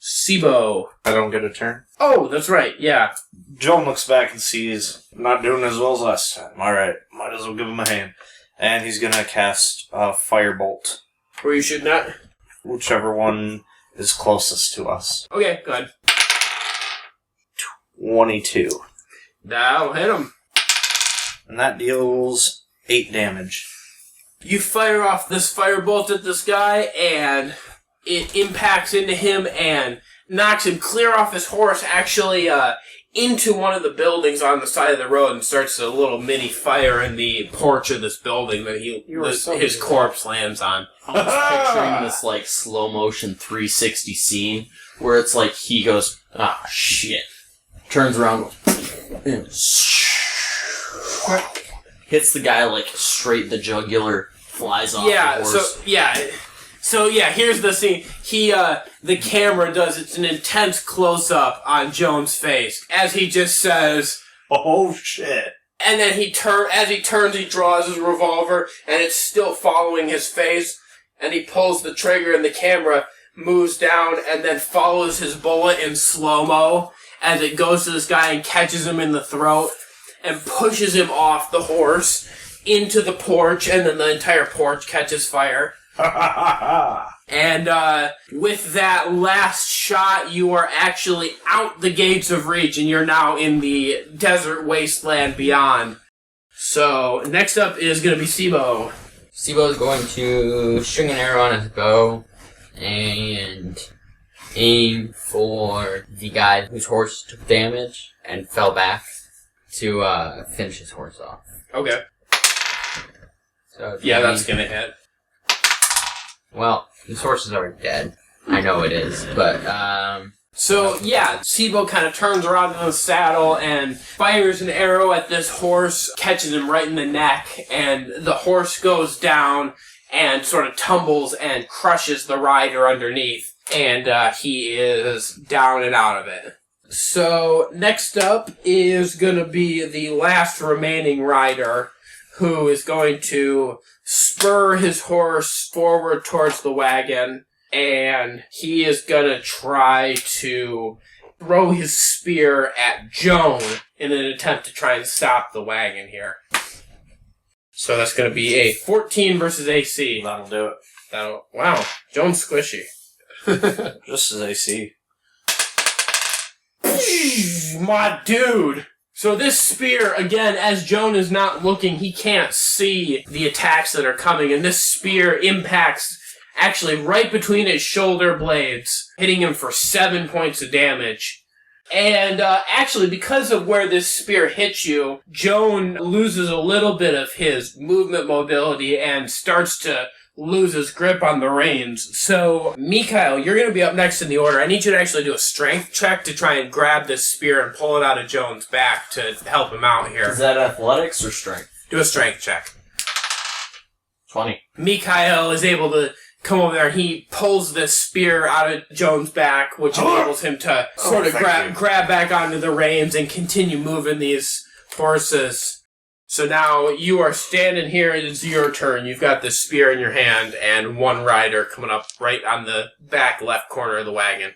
Seebo. I don't get a turn. Oh, that's right, yeah. Joan looks back and sees not doing as well as last time. Alright, might as well give him a hand. And he's gonna cast Firebolt. Where you should not? Whichever one is closest to us. Okay, go ahead. 22. That'll hit him. And that deals 8 damage. You fire off this firebolt at this guy, and it impacts into him and knocks him clear off his horse, actually into one of the buildings on the side of the road, and starts a little mini fire in the porch of this building that his corpse lands on. I'm just picturing this like slow motion 360 scene where it's like he goes, ah shit, turns around, and hits the guy like straight in the jugular, flies off the horse. So yeah, here's the scene. The camera does an intense close-up on Joan's face as he just says, Oh shit. and then as he turns, he draws his revolver, and it's still following his face, and he pulls the trigger, and the camera moves down, and then follows his bullet in slow-mo as it goes to this guy and catches him in the throat, and pushes him off the horse into the porch, and then the entire porch catches fire. And with that last shot, you are actually out the gates of Reach, and you're now in the desert wasteland beyond. So, next up is going to be Seebo. Seebo is going to string an arrow on his bow and aim for the guy whose horse took damage and fell back to finish his horse off. Okay. So Yeah, that's going to hit. Well, his horse is already dead. I know it is, but So, yeah, Seebo kind of turns around in the saddle and fires an arrow at this horse, catches him right in the neck, and the horse goes down and sort of tumbles and crushes the rider underneath, and he is down and out of it. So, next up is going to be the last remaining rider, who is going to spur his horse forward towards the wagon, and he is gonna try to throw his spear at Joan in an attempt to try and stop the wagon here. So that's gonna be a 14 versus AC. That'll do it. Wow, Joan's squishy. Just as AC. My dude! So this spear, again, as Joan is not looking, he can't see the attacks that are coming, and this spear impacts actually right between his shoulder blades, hitting him for 7 points of damage. And actually, because of where this spear hits you, Joan loses a little bit of his movement mobility and starts to lose his grip on the reins. So, Mikhail, you're going to be up next in the order. I need you to actually do a strength check to try and grab this spear and pull it out of Joan's back to help him out here. Is that athletics or strength? Do a strength check. 20. Mikhail is able to come over there. He pulls this spear out of Joan's back, which enables him to sort of grab back onto the reins and continue moving these horses. So now you are standing here, it's your turn. You've got this spear in your hand and one rider coming up right on the back left corner of the wagon.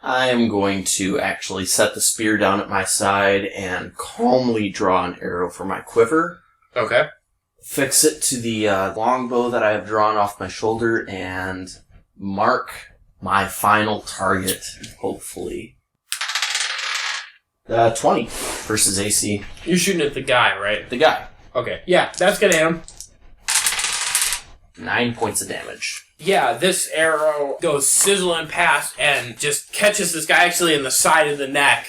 I am going to actually set the spear down at my side and calmly draw an arrow from my quiver. Okay. Fix it to the longbow that I have drawn off my shoulder and mark my final target, hopefully. 20 versus AC. You're shooting at the guy, right? The guy. Okay. Yeah, that's gonna hit him. 9 points of damage. Yeah, this arrow goes sizzling past and just catches this guy actually in the side of the neck.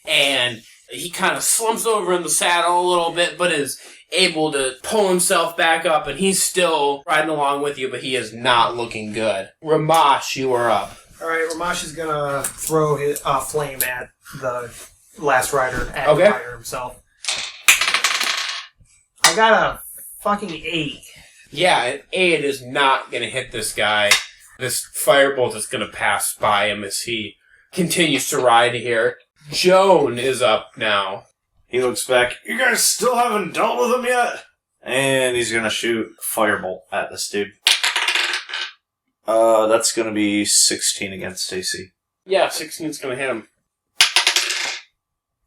And he kind of slumps over in the saddle a little bit, but is able to pull himself back up, and he's still riding along with you, but he is not looking good. Rhomash, you are up. Alright, Rhomash is gonna throw his flame at the last rider, Okay. rider himself. I got a fucking 8. Yeah, an 8 is not going to hit this guy. This firebolt is going to pass by him as he continues to ride here. Joan is up now. He looks back. You guys still haven't dealt with him yet? And he's gonna shoot firebolt at this dude. That's gonna be 16 against AC. Yeah, 16 is going to hit him.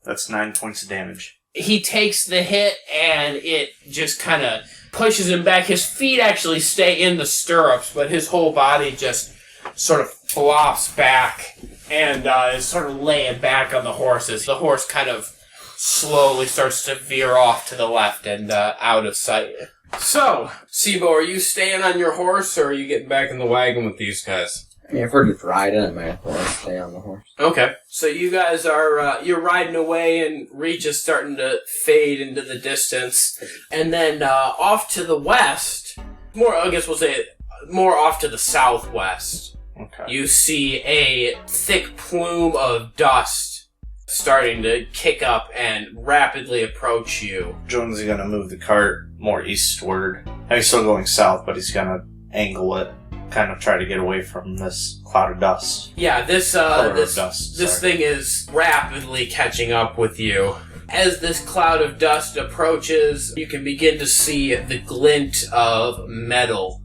That's 9 points of damage. He takes the hit, and it just kind of pushes him back. His feet actually stay in the stirrups, but his whole body just sort of flops back and is sort of laying back on the horse as the horse kind of slowly starts to veer off to the left and out of sight. So, Seebo, are you staying on your horse, or are you getting back in the wagon with these guys? I mean, if we're just riding, I might as well stay on the horse. Okay. So you guys are, you're riding away, and Reach is starting to fade into the distance. And then off to the west, I guess we'll say more off to the southwest, Okay. you see a thick plume of dust starting to kick up and rapidly approach you. Jonesy gonna move the cart more eastward. He's still going south, but he's gonna angle it kind of try to get away from this cloud of dust. Yeah, this thing is rapidly catching up with you. As this cloud of dust approaches, you can begin to see the glint of metal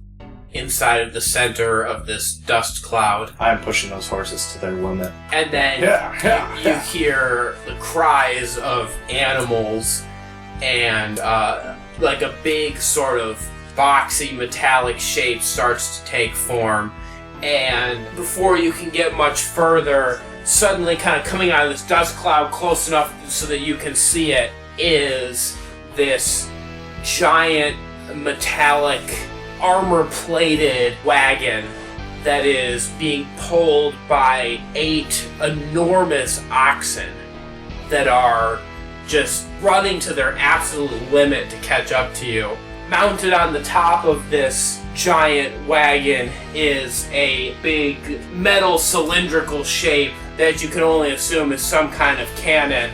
inside of the center of this dust cloud. I'm pushing those horses to their limit. And then you hear the cries of animals and like a big sort of boxy metallic shape starts to take form. And before you can get much further, suddenly kind of coming out of this dust cloud close enough so that you can see it is this giant metallic armor-plated wagon that is being pulled by 8 enormous oxen that are just running to their absolute limit to catch up to you. Mounted on the top of this giant wagon is a big metal cylindrical shape that you can only assume is some kind of cannon.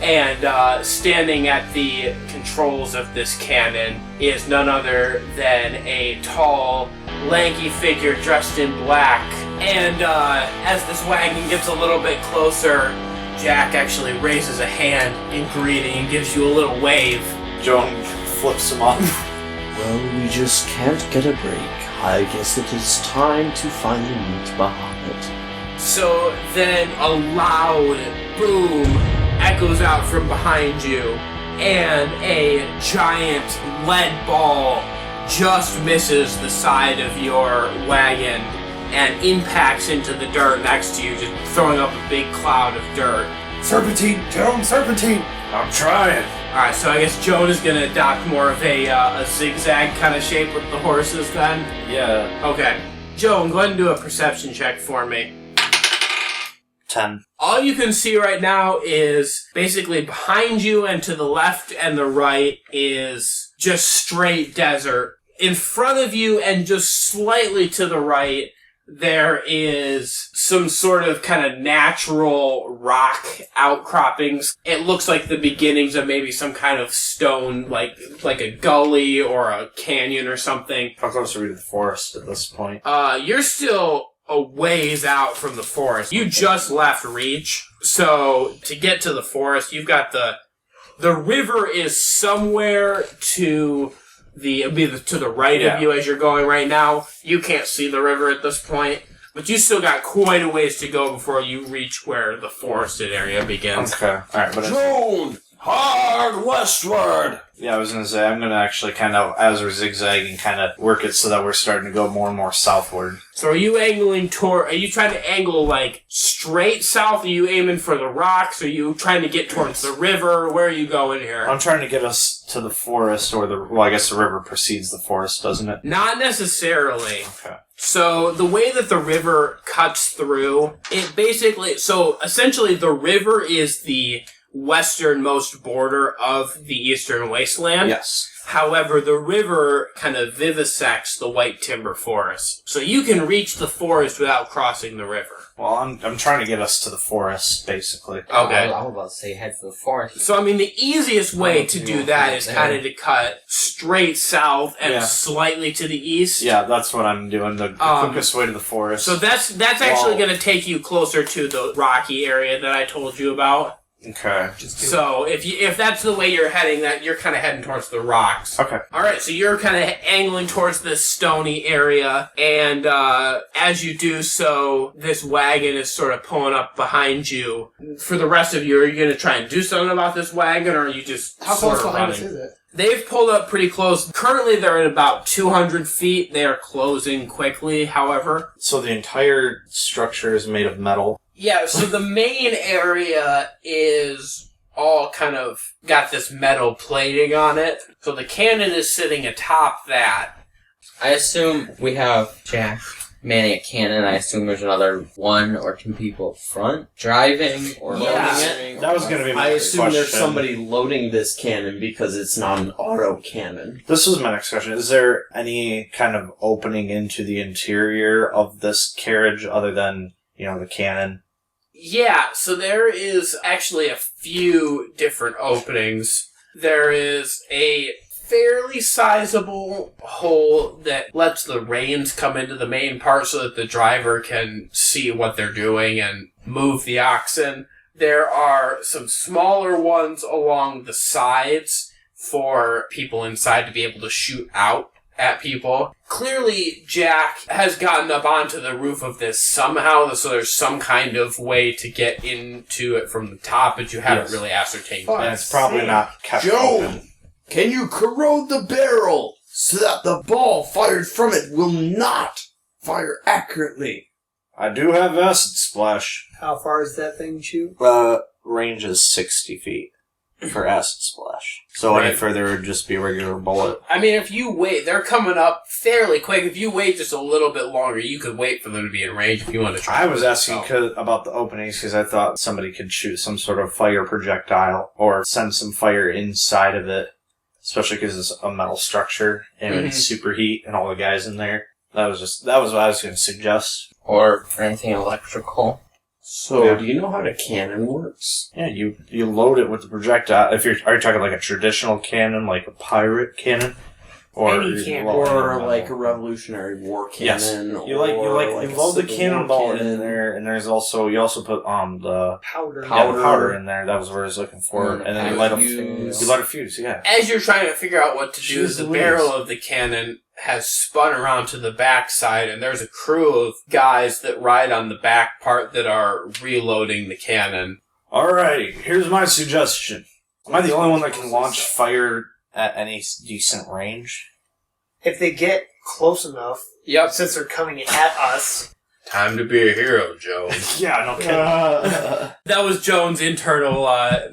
And standing at the controls of this cannon is none other than a tall, lanky figure dressed in black. And as this wagon gets a little bit closer, Jack actually raises a hand in greeting and gives you a little wave. Joan flips him off. Well, we just can't get a break. I guess it is time to finally meet Bahamut. So then a loud boom echoes out from behind you, and a giant lead ball just misses the side of your wagon and impacts into the dirt next to you, just throwing up a big cloud of dirt. Serpentine, Joan, serpentine! I'm trying. Alright, so I guess Joan is going to adopt more of a zigzag kind of shape with the horses then? Yeah. Okay. Joan, go ahead and do a perception check for me. 10. All you can see right now is basically behind you and to the left and the right is just straight desert. In front of you and just slightly to the right, there is some sort of kind of natural rock outcroppings. It looks like the beginnings of maybe some kind of stone, like a gully or a canyon or something. How close are we to the forest at this point? You're still a ways out from the forest. You just left Reach, so to get to the forest, you've got the river is somewhere to the right of you as you're going right now. You can't see the river at this point, but you still got quite a ways to go before you reach where the forested area begins. Okay. Alright, but Joan! Hard westward! yeah, I was gonna say, I'm gonna actually kind of, as we're zigzagging, kind of work it so that we're starting to go more and more southward. So are you trying to angle like straight south? Are you aiming for the rocks? Are you trying to get towards the river? Where are you going here? I'm trying to get us to the forest, well, I guess the river precedes the forest, doesn't it? Not necessarily. Okay. So the way that the river cuts through, essentially the river is the westernmost border of the eastern wasteland. Yes. However, the river kind of vivisects the white timber forest. So you can reach the forest without crossing the river. Well, I'm trying to get us to the forest, basically. Okay. I was about to say head for the forest. So, I mean, the easiest way to do that is kind of to cut straight south and slightly to the east. Yeah, that's what I'm doing, the quickest way to the forest. So that's actually going to take you closer to the rocky area that I told you about. Okay. So if that's the way you're heading, that you're kind of heading towards the rocks. Okay. All right. So you're kind of angling towards this stony area, and as you do so, this wagon is sort of pulling up behind you. For the rest of you, are you going to try and do something about this wagon, or are you just How sort close of behind running? us is it? They've pulled up pretty close. Currently, they're at about 200 feet. They are closing quickly, however. So the entire structure is made of metal. Yeah, so the main area is all kind of got this metal plating on it. So the cannon is sitting atop that. I assume we have Jack manning a cannon. I assume there's another 1 or 2 people up front driving or loading it. That was going to be my I next assume question. there's somebody loading this cannon because it's not an auto cannon. This was my next question. Is there any kind of opening into the interior of this carriage other than, the cannon? Yeah, so there is actually a few different openings. There is a fairly sizable hole that lets the reins come into the main part so that the driver can see what they're doing and move the oxen. There are some smaller ones along the sides for people inside to be able to shoot out at people. Clearly, Jack has gotten up onto the roof of this somehow, so there's some kind of way to get into it from the top, but you haven't really ascertained. And it's probably not kept Joan, open. can you corrode the barrel so that the ball fired from it will not fire accurately? I do have acid splash. How far is that thing shoot? Range is 60 feet for acid splash. So any further would just be a regular bullet. I mean, if you wait, they're coming up fairly quick. If you wait just a little bit longer, you could wait for them to be in range if you want to try. I was asking about the openings because I thought somebody could shoot some sort of fire projectile or send some fire inside of it, especially because it's a metal structure and it's superheat and all the guys in there. That was what I was going to suggest. Or anything electrical. So, do you know how the cannon works? Yeah, you load it with the projectile. Are you talking like a traditional cannon, like a pirate cannon, or Any cannon. Or like a Revolutionary War cannon? Yes. You load the cannonball in there, and you also put the powder in there. That was what I was looking for, and then you let it fuse. Yeah. As you're trying to figure out what to do, the barrel of the cannon has spun around to the back side, and there's a crew of guys that ride on the back part that are reloading the cannon. Alrighty, here's my suggestion. Am I the only one that can launch fire at any decent range? If they get close enough, since they're coming at us. Time to be a hero, Joan. Yeah, no kidding. That was Joan's internal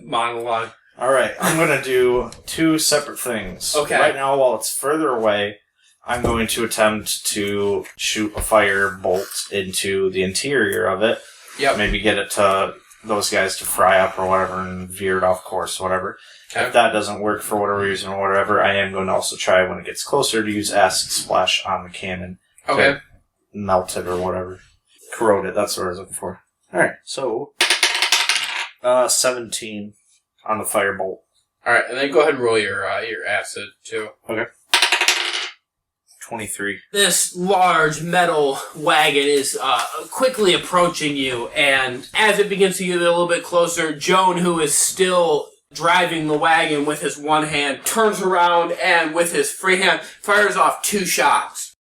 monologue. Alright, I'm going to do two separate things. Okay. Right now, while it's further away, I'm going to attempt to shoot a fire bolt into the interior of it. Yep. Maybe get it to those guys to fry up or whatever and veer it off course, whatever. Okay. If that doesn't work for whatever reason or whatever, I am going to also try when it gets closer to use acid splash on the cannon. Okay. To melt it or whatever. Corrode it, that's what I was looking for. Alright, so 17 on the firebolt. Alright, and then go ahead and roll your acid too. Okay. 23. This large metal wagon is quickly approaching you, and as it begins to get a little bit closer, Joan, who is still driving the wagon with his one hand, turns around and with his free hand fires off 2 shots.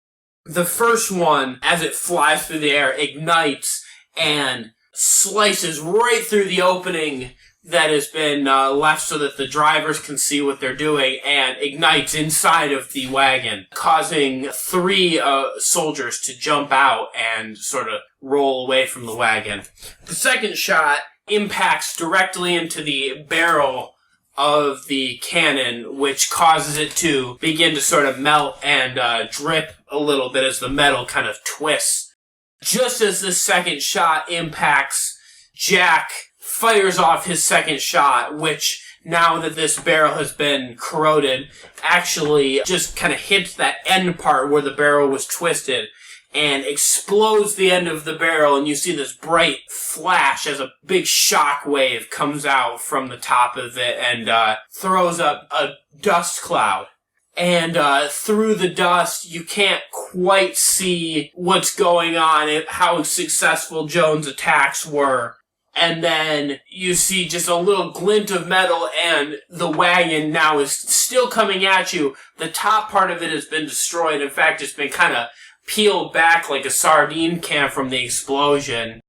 The first one, as it flies through the air, ignites and slices right through the opening that has been left so that the drivers can see what they're doing, and ignites inside of the wagon, causing 3 soldiers to jump out and sort of roll away from the wagon. The second shot impacts directly into the barrel of the cannon, which causes it to begin to sort of melt and drip a little bit as the metal kind of twists. Just as the second shot impacts, Jack fires off his second shot, which, now that this barrel has been corroded, actually just kind of hits that end part where the barrel was twisted and explodes the end of the barrel, and you see this bright flash as a big shock wave comes out from the top of it and throws up a dust cloud. And through the dust, you can't quite see what's going on, how successful Joan's attacks were. And then you see just a little glint of metal, and the wagon now is still coming at you. The top part of it has been destroyed. In fact, it's been kind of peeled back like a sardine can from the explosion.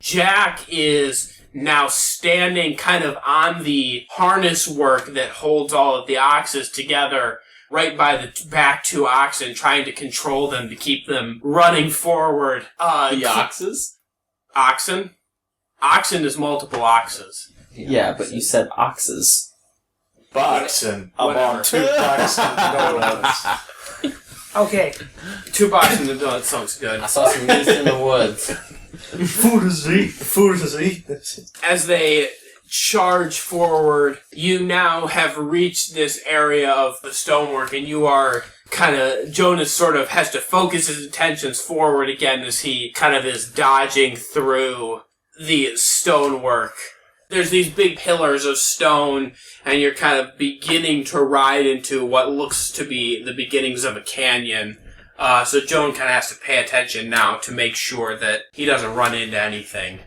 Jack is now standing kind of on the harness work that holds all of the oxes together, right by the back 2 oxen, trying to control them to keep them running forward. The oxes? Oxen? Oxen is multiple oxes. Yeah, but you said oxes. Boxen. I'm on 2 boxes of donuts. Okay. 2 boxes of donuts sounds good. I saw some meat in the woods. Food is eat. Food is eat. As they charge forward, you now have reached this area of the stonework, and you are Jonas sort of has to focus his attentions forward again as he kind of is dodging through the stonework. There's these big pillars of stone, and you're kind of beginning to ride into what looks to be the beginnings of a canyon. So Joan kind of has to pay attention now to make sure that he doesn't run into anything.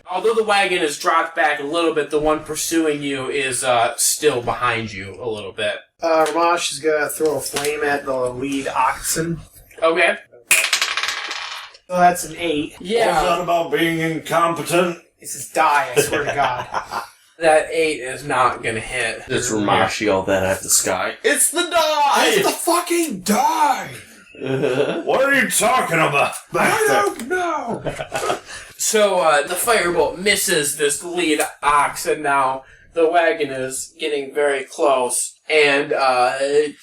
Although the wagon is dropped back a little bit, the one pursuing you is still behind you a little bit. Rhomash is going to throw a flame at the lead oxen. Okay. So that's an 8. What's that about being incompetent? This is die, I swear to God. That 8 is not going to hit. It's Rhomash yelled that at the sky. It's the die! It's the fucking die! What are you talking about? I don't know! So the firebolt misses this lead ox, and now the wagon is getting very close. And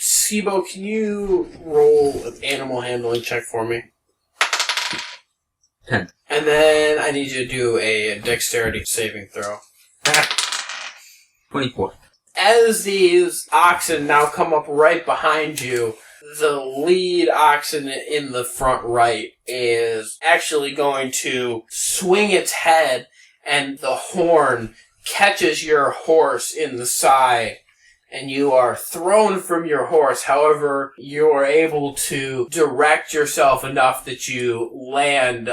Seebo, can you roll an animal handling check for me? 10. And then I need you to do a dexterity saving throw. 24. As these oxen now come up right behind you, the lead oxen in the front right is actually going to swing its head, and the horn catches your horse in the side, and you are thrown from your horse. However, you are able to direct yourself enough that you land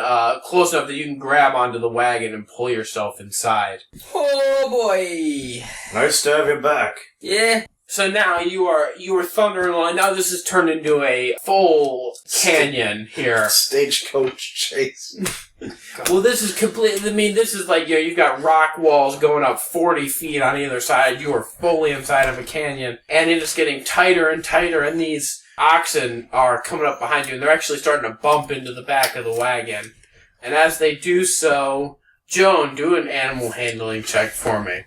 close enough that you can grab onto the wagon and pull yourself inside. Oh boy! Nice to have you back. Yeah. So now you are thundering along. Now this has turned into a full canyon here. Stagecoach chase. Well, this is completely. I mean, this is like you've got rock walls going up 40 feet on either side. You are fully inside of a canyon, and it is getting tighter and tighter. And these oxen are coming up behind you, and they're actually starting to bump into the back of the wagon. And as they do so, Joan, do an animal handling check for me.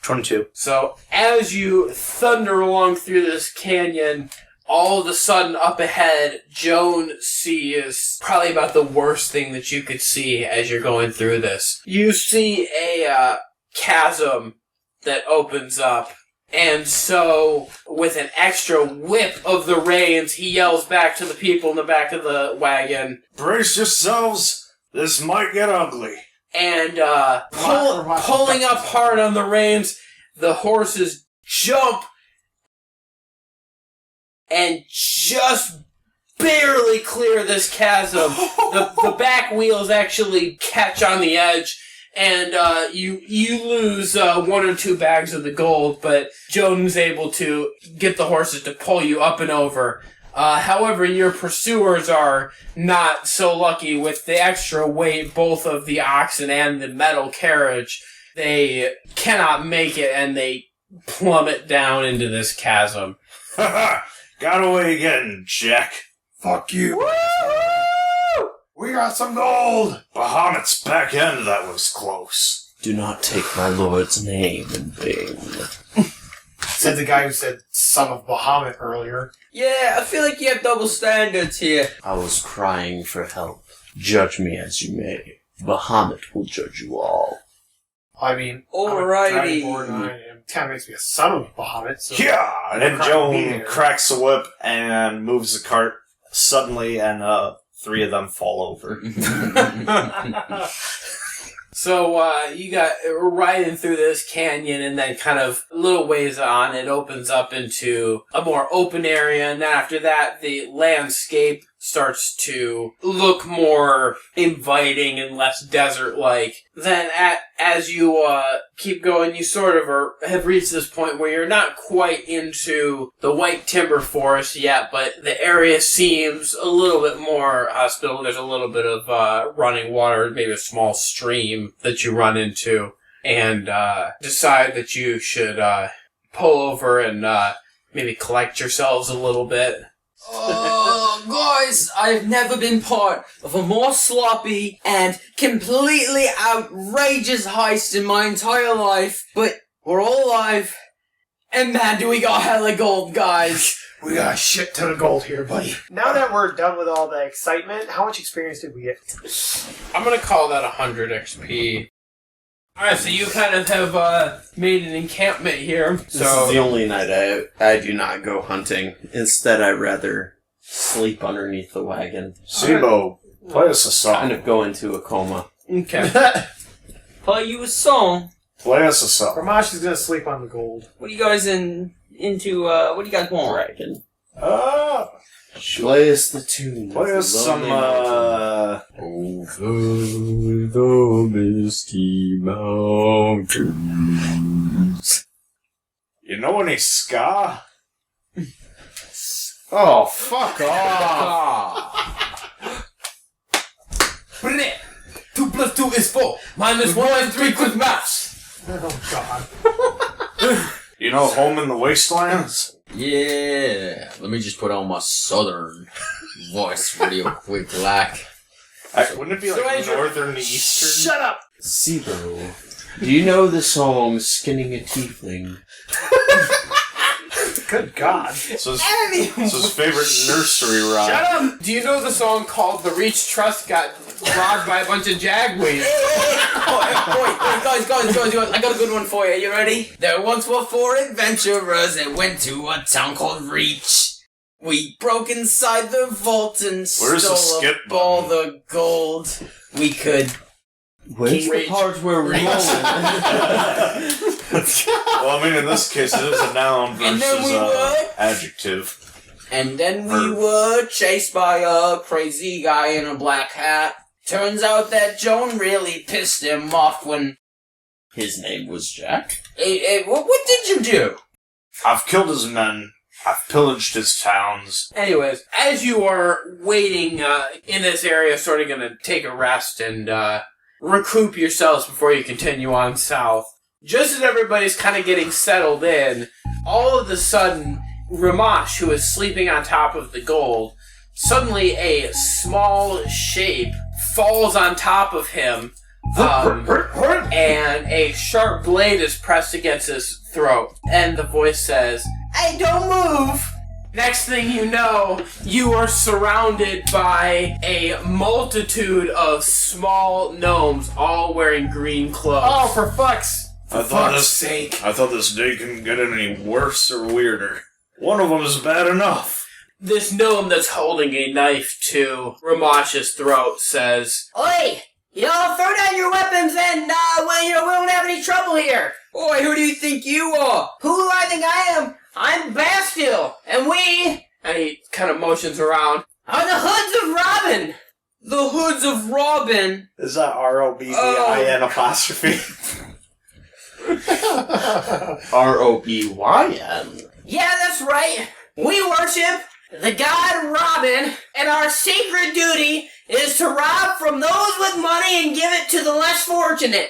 22. So, as you thunder along through this canyon, all of a sudden up ahead, Joan sees probably about the worst thing that you could see as you're going through this. You see a chasm that opens up, and so with an extra whip of the reins, he yells back to the people in the back of the wagon, Brace yourselves. This might get ugly. and pulling up hard on the reins, the horses jump and just barely clear this chasm. The back wheels actually catch on the edge, and you lose 1 or 2 bags of the gold, but Joan's able to get the horses to pull you up and over. However, your pursuers are not so lucky with the extra weight, both of the oxen and the metal carriage. They cannot make it, and they plummet down into this chasm. Got away again, Jack. Fuck you. Woo! We got some gold! Bahamut's back end, that was close. Do not take my lord's name in vain. Said the guy who said son of Bahamut earlier. Yeah, I feel like you have double standards here. I was crying for help. Judge me as you may. Bahamut will judge you all. I mean, Alrighty. It kind of makes me a son of Bahamut. So Yeah! And Crack me Joan there. cracks the whip and moves the cart suddenly, and 3 of them fall over. So, you got riding through this canyon, and then kind of a little ways on, it opens up into a more open area, and then after that, the landscape starts to look more inviting and less desert-like. Then, as you keep going, you sort of have reached this point where you're not quite into the white timber forest yet, but the area seems a little bit more hospitable. There's a little bit of running water, maybe a small stream that you run into, and decide that you should pull over and maybe collect yourselves a little bit. Oh, guys, I've never been part of a more sloppy and completely outrageous heist in my entire life, but we're all alive, and man, do we got hella gold, guys. we got a shit ton of gold here, buddy. Now that we're done with all the excitement, how much experience did we get? I'm gonna call that 100 XP. Alright, so you kind of have made an encampment here. This is the only night I do not go hunting. Instead, I rather sleep underneath the wagon. Seebo, play us a song. Kind of go into a coma. Okay. play you a song. Play us a song. Rhomash is gonna sleep on the gold. What are you guys into, what do you guys want? Dragon. Play us the tune. Play us some, Over the misty mountains. You know any ska? Oh, fuck off! 2 plus 2 is 4. Minus 1 and 3 quick maths. Oh God. You know Home in the Wastelands? Yeah. Let me just put on my southern voice real quick, like. Wouldn't it be like northern to eastern? Shut up. Seebo, do you know the song Skinning a Tiefling? Good God. So his favorite nursery rhyme. Shut up! Do you know the song called The Reach Trust got robbed by a bunch of jagweeds? Guys, I got a good one for you. You ready? There once were 4 adventurers that went to a town called Reach. We broke inside the vault and Where's the stole skip up all the gold we could. Where's the part where we're rolling? Well, I mean, in this case, it is a noun And then versus we would- adjective. And then we were chased by a crazy guy in a black hat. Turns out that Joan really pissed him off when... His name was Jack. What did you do? I've killed his men. I've pillaged his towns. Anyways, as you are waiting in this area, sort of going to take a rest and recoup yourselves before you continue on south, just as everybody's kind of getting settled in, all of a sudden, Rhomash, who is sleeping on top of the gold, suddenly a small shape falls on top of him, and a sharp blade is pressed against his throat. And the voice says, "Hey, don't move!" Next thing you know, you are surrounded by a multitude of small gnomes, all wearing green clothes. Oh, for fuck's sake. I thought this day couldn't get any worse or weirder. One of them is bad enough. This gnome that's holding a knife to Rhomash's throat says, Oi! Throw down your weapons and, we won't have any trouble here. Boy, who do you think you are? Who do I think I am? I'm Bastille, and we and he kind of motions around, are the Hoods of Robin. The Hoods of Robin. Is that ROBBIN apostrophe? ROBYN. Yeah, that's right. We worship the god Robin, and our sacred duty is to rob from those with money and give it to the less fortunate.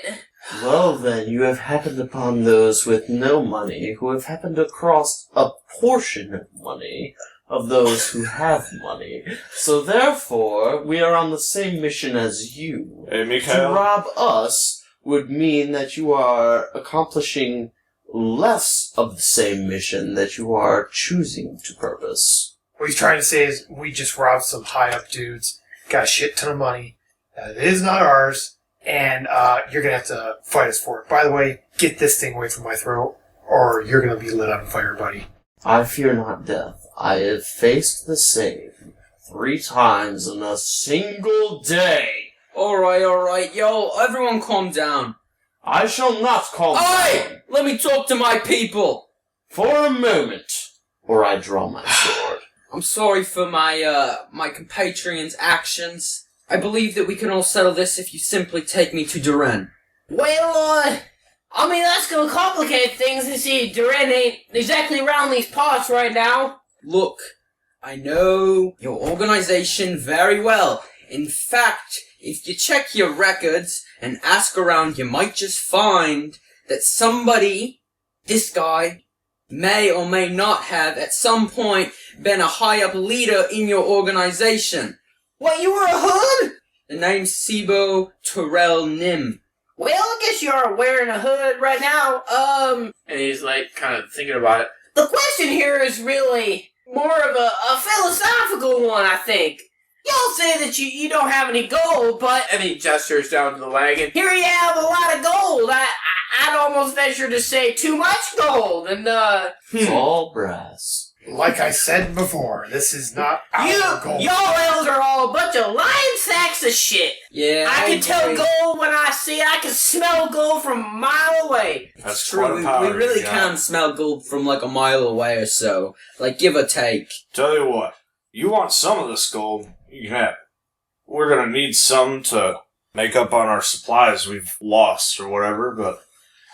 Well then, you have happened upon those with no money, who have happened across a portion of money of those who have money. So therefore, we are on the same mission as you. Hey, To Mikhail. rob us would mean that you are accomplishing less of the same mission that you are choosing to purpose. What he's trying to say is we just robbed some high-up dudes, got a shit ton of money. It is not ours, and you're going to have to fight us for it. By the way, get this thing away from my throat, or you're going to be lit on fire, buddy. I fear not death. I have faced the same 3 times in a single day. Alright, yo, everyone calm down. I shall not calm down Oi! Let me talk to my people. for a moment, or I draw my sword. I'm sorry for my compatriots' actions. I believe that we can all settle this if you simply take me to Duran. Well, that's gonna complicate things. You see, Duran ain't exactly around these parts right now. Look, I know your organization very well. In fact, if you check your records and ask around, you might just find that somebody, this guy, may or may not have at some point been a high-up leader in your organization. What, you were a hood? The name's Seebo Turel Nim. Well, I guess you are wearing a hood right now. and he's like kind of thinking about it. The question here is really more of a philosophical one, I think. Y'all say that you don't have any gold, but And he gestures down to the wagon. here you have a lot of gold. I'd almost venture to say too much gold, and It's all brass. Like I said before, this is not our goal. Y'all are all a bunch of lying sacks of shit. Yeah, I can tell gold when I see it. I can smell gold from a mile away. That's True, we really can. can smell gold from like a mile away or so. Like, give or take. Tell you what, you want some of this gold, you can have it. We're gonna need some to make up on our supplies we've lost or whatever, but,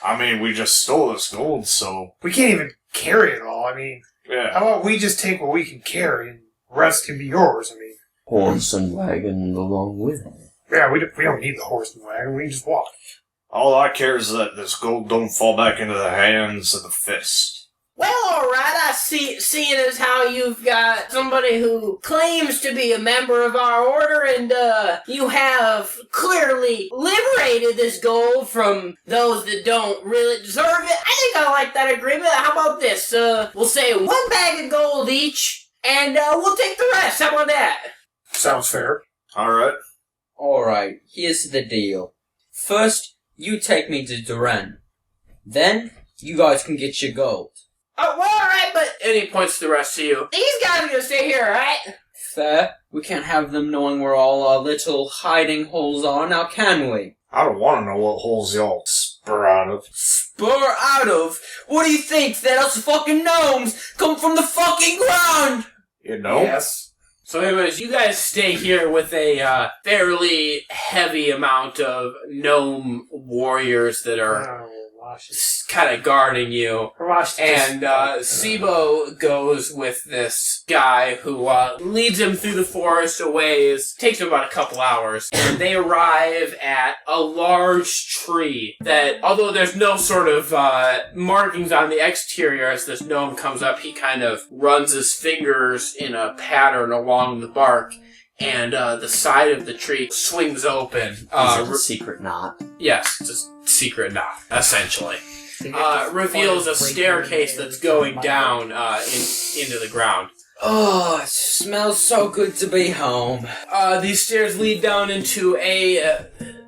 I mean, we just stole this gold, so... We can't even carry it all. I mean, Yeah. how about we just take what we can carry and the rest can be yours? I mean, Horse and wagon along with it. yeah, we don't need the horse and wagon. We can just walk. All I care is that this gold don't fall back into the hands of the fist. Well, alright, I see it as how you've got somebody who claims to be a member of our order, and, you have clearly liberated this gold from those that don't really deserve it. I think I like that agreement. How about this? We'll say 1 bag of gold each, and, we'll take the rest. How about that? Sounds fair. Alright. Alright, here's the deal. First, you take me to Duran. Then, you guys can get your gold. Oh, well, alright, but... And he points the rest to you. These guys are gonna stay here, alright? Fair. We can't have them knowing where all our little hiding holes are, now can we? I don't want to know what holes y'all spur out of. Spur out of? What do you think, that us fucking gnomes come from the fucking ground? You know? Yes. So anyways, you guys stay here with a fairly heavy amount of gnome warriors that are kind of guarding you. And Seebo goes with this guy who leads him through the forest a ways. Takes him about a couple hours. And they arrive at a large tree that, although there's no sort of markings on the exterior as this gnome comes up, he kind of runs his fingers in a pattern along the bark. And the side of the tree swings open. Is it a secret knot? Yes, it's a secret knot, essentially. Reveals a staircase that's going down into the ground. Oh, it smells so good to be home. These stairs lead down into a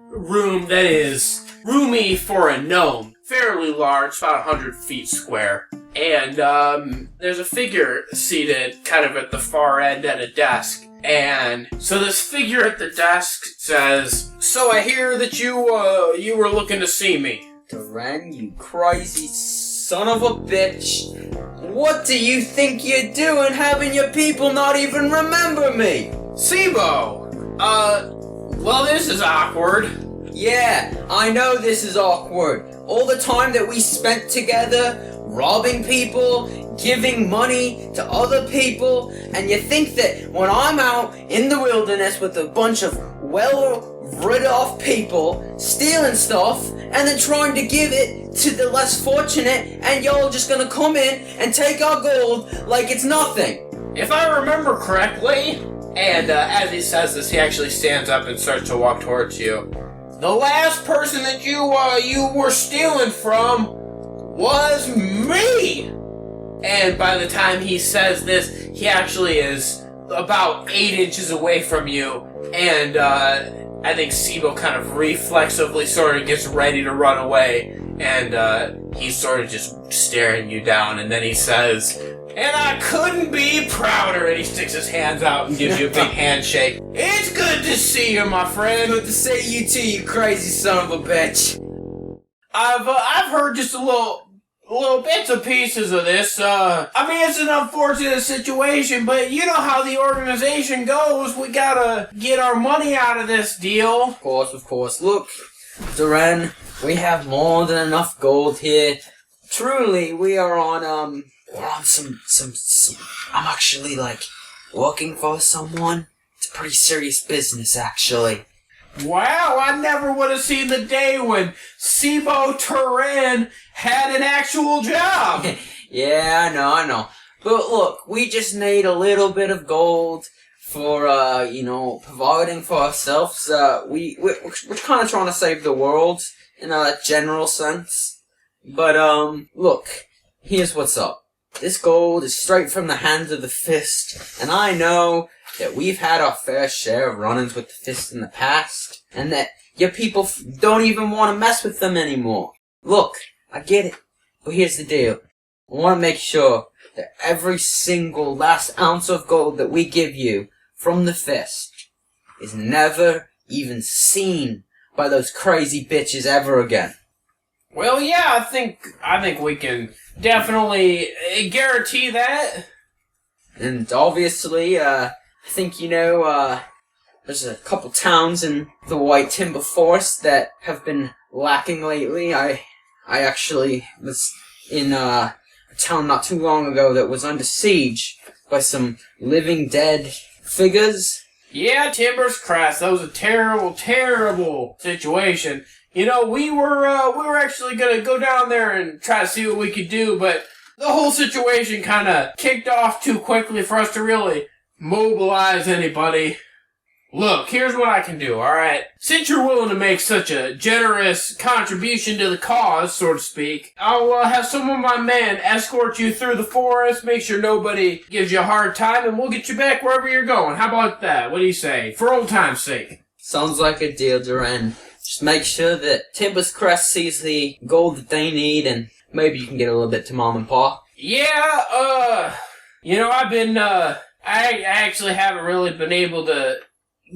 room that is roomy for a gnome. Fairly large, about 100 feet square. And there's a figure seated kind of at the far end at a desk. And so this figure at the desk says, "So I hear that you were looking to see me." Duran, you crazy son of a bitch. What do you think you're doing having your people not even remember me? Seebo! Well, this is awkward. Yeah, I know this is awkward. All the time that we spent together, robbing people, giving money to other people, and you think that when I'm out in the wilderness with a bunch of well-rid-off people, stealing stuff, and then trying to give it to the less fortunate, and y'all just gonna come in and take our gold like it's nothing. If I remember correctly, and as he says this, he actually stands up and starts to walk towards you. The last person that you were stealing from was me! And by the time he says this, he actually is about 8 inches away from you, and I think Seebo kind of reflexively sort of gets ready to run away, and he's sort of just staring you down, and then he says, "And I couldn't be prouder," and he sticks his hands out and gives you a big handshake. "It's good to see you, my friend." Good to see you too, you crazy son of a bitch. I've heard just a little bits and pieces of this. I mean, it's an unfortunate situation, but you know how the organization goes. We gotta get our money out of this deal. Of course. Look, Duran, we have more than enough gold here. Truly, we're on some, I'm actually, working for someone. It's a pretty serious business, actually. Wow, I never would have seen the day when Seebo Turel had an actual job. Yeah, I know. But look, we just need a little bit of gold for, providing for ourselves. We're kind of trying to save the world in a general sense. But, look, here's what's up. This gold is straight from the hands of the Fist, and I know that we've had our fair share of run-ins with the Fist in the past, and that your people don't even want to mess with them anymore. Look, I get it, but here's the deal. I want to make sure that every single last ounce of gold that we give you from the fist is never even seen by those crazy bitches ever again. Well, yeah, I think we can definitely guarantee that. And obviously, I think there's a couple towns in the White Timber Forest that have been lacking lately. I actually was in a town not too long ago that was under siege by some living dead figures. Yeah, Timbers Crest. That was a terrible, terrible situation. You know, we were actually gonna go down there and try to see what we could do, but the whole situation kind of kicked off too quickly for us to really mobilize anybody. Look, here's what I can do, alright? Since you're willing to make such a generous contribution to the cause, so to speak, I'll have some of my men escort you through the forest, make sure nobody gives you a hard time, and we'll get you back wherever you're going. How about that? What do you say? For old time's sake. Sounds like a deal, Duran. Just make sure that Timbers Crest sees the gold that they need, and maybe you can get a little bit to Mom and Pa. Yeah, I've been, I actually haven't really been able to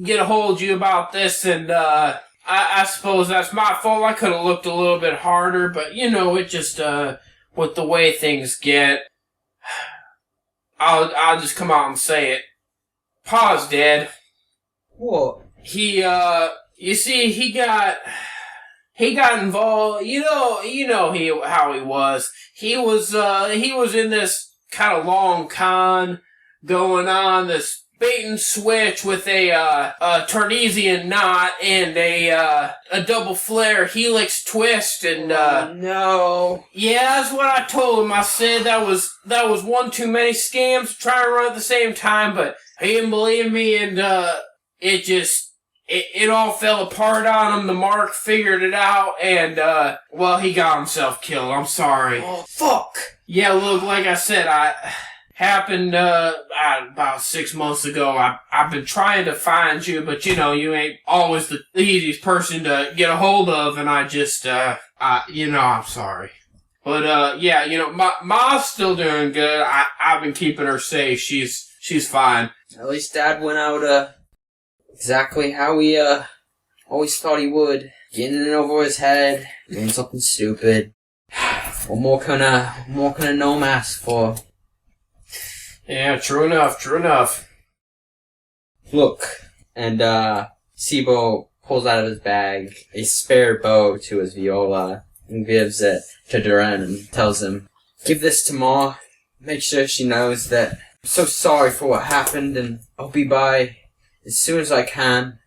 get a hold of you about this, and I suppose that's my fault. I could have looked a little bit harder, but it just with the way things get, I'll just come out and say it. Pa's dead. What? He you see, he got involved. How he was. He was in this kind of long con going on, this bait and switch with a Tarnesian knot and a double flare helix twist, and no. Yeah, that's what I told him. I said that was one too many scams to try and run at the same time, but he didn't believe me, and it all fell apart on him. The Mark figured it out, and he got himself killed. I'm sorry. Oh, fuck. Yeah, look, like I said, happened about 6 months ago. I've been trying to find you, but you ain't always the easiest person to get a hold of, and I just I'm sorry. But my mom's still doing good. I've been keeping her safe. She's fine. At least Dad went out exactly how he always thought he would. Getting it over his head, doing something stupid. What more can a gnome ask for? Yeah, true enough. Look, and Seebo pulls out of his bag a spare bow to his viola and gives it to Duran and tells him, "Give this to Ma. Make sure she knows that I'm so sorry for what happened, and I'll be by as soon as I can.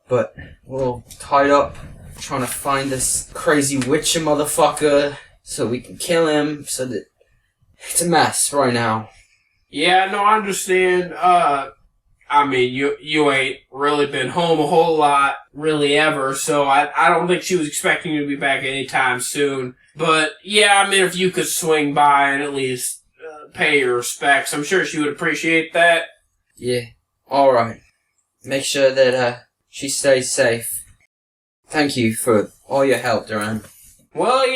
But we're all tied up trying to find this crazy witcher motherfucker so we can kill him, so that it's a mess right now." Yeah, no, I understand. You ain't really been home a whole lot, really ever, so I don't think she was expecting you to be back anytime soon. But, yeah, if you could swing by and at least pay your respects, I'm sure she would appreciate that. Yeah, alright. Make sure that she stays safe. Thank you for all your help, Duran. Well,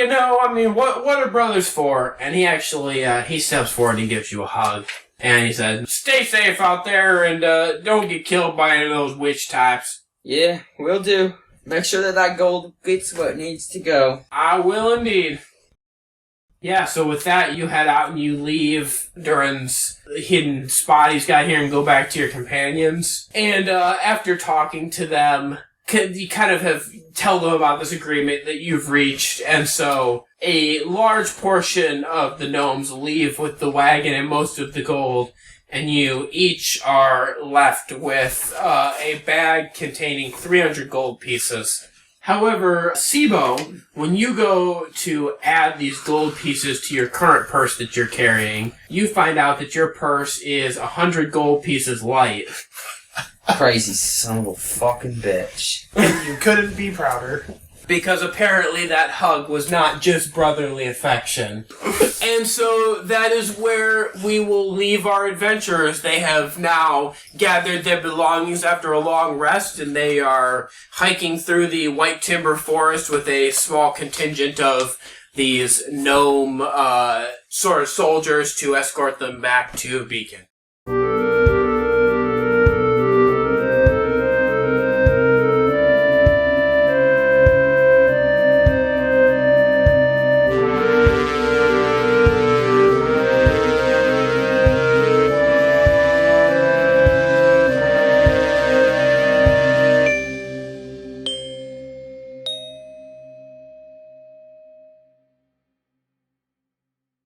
what are brothers for? And he actually, he steps forward and he gives you a hug. And he says, "Stay safe out there and don't get killed by any of those witch types." Yeah, will do. Make sure that gold gets where it needs to go. I will indeed. Yeah, so with that, you head out and you leave Duran's hidden spot he's got here and go back to your companions. And after talking to them, you kind of tell them about this agreement that you've reached, and so a large portion of the gnomes leave with the wagon and most of the gold, and you each are left with a bag containing 300 gold pieces. However, Seebo, when you go to add these gold pieces to your current purse that you're carrying, you find out that your purse is 100 gold pieces light. Crazy son of a fucking bitch. You couldn't be prouder. Because apparently that hug was not just brotherly affection. And so that is where we will leave our adventurers. They have now gathered their belongings after a long rest, and they are hiking through the White Timber Forest with a small contingent of these gnome sort of soldiers to escort them back to Beacon.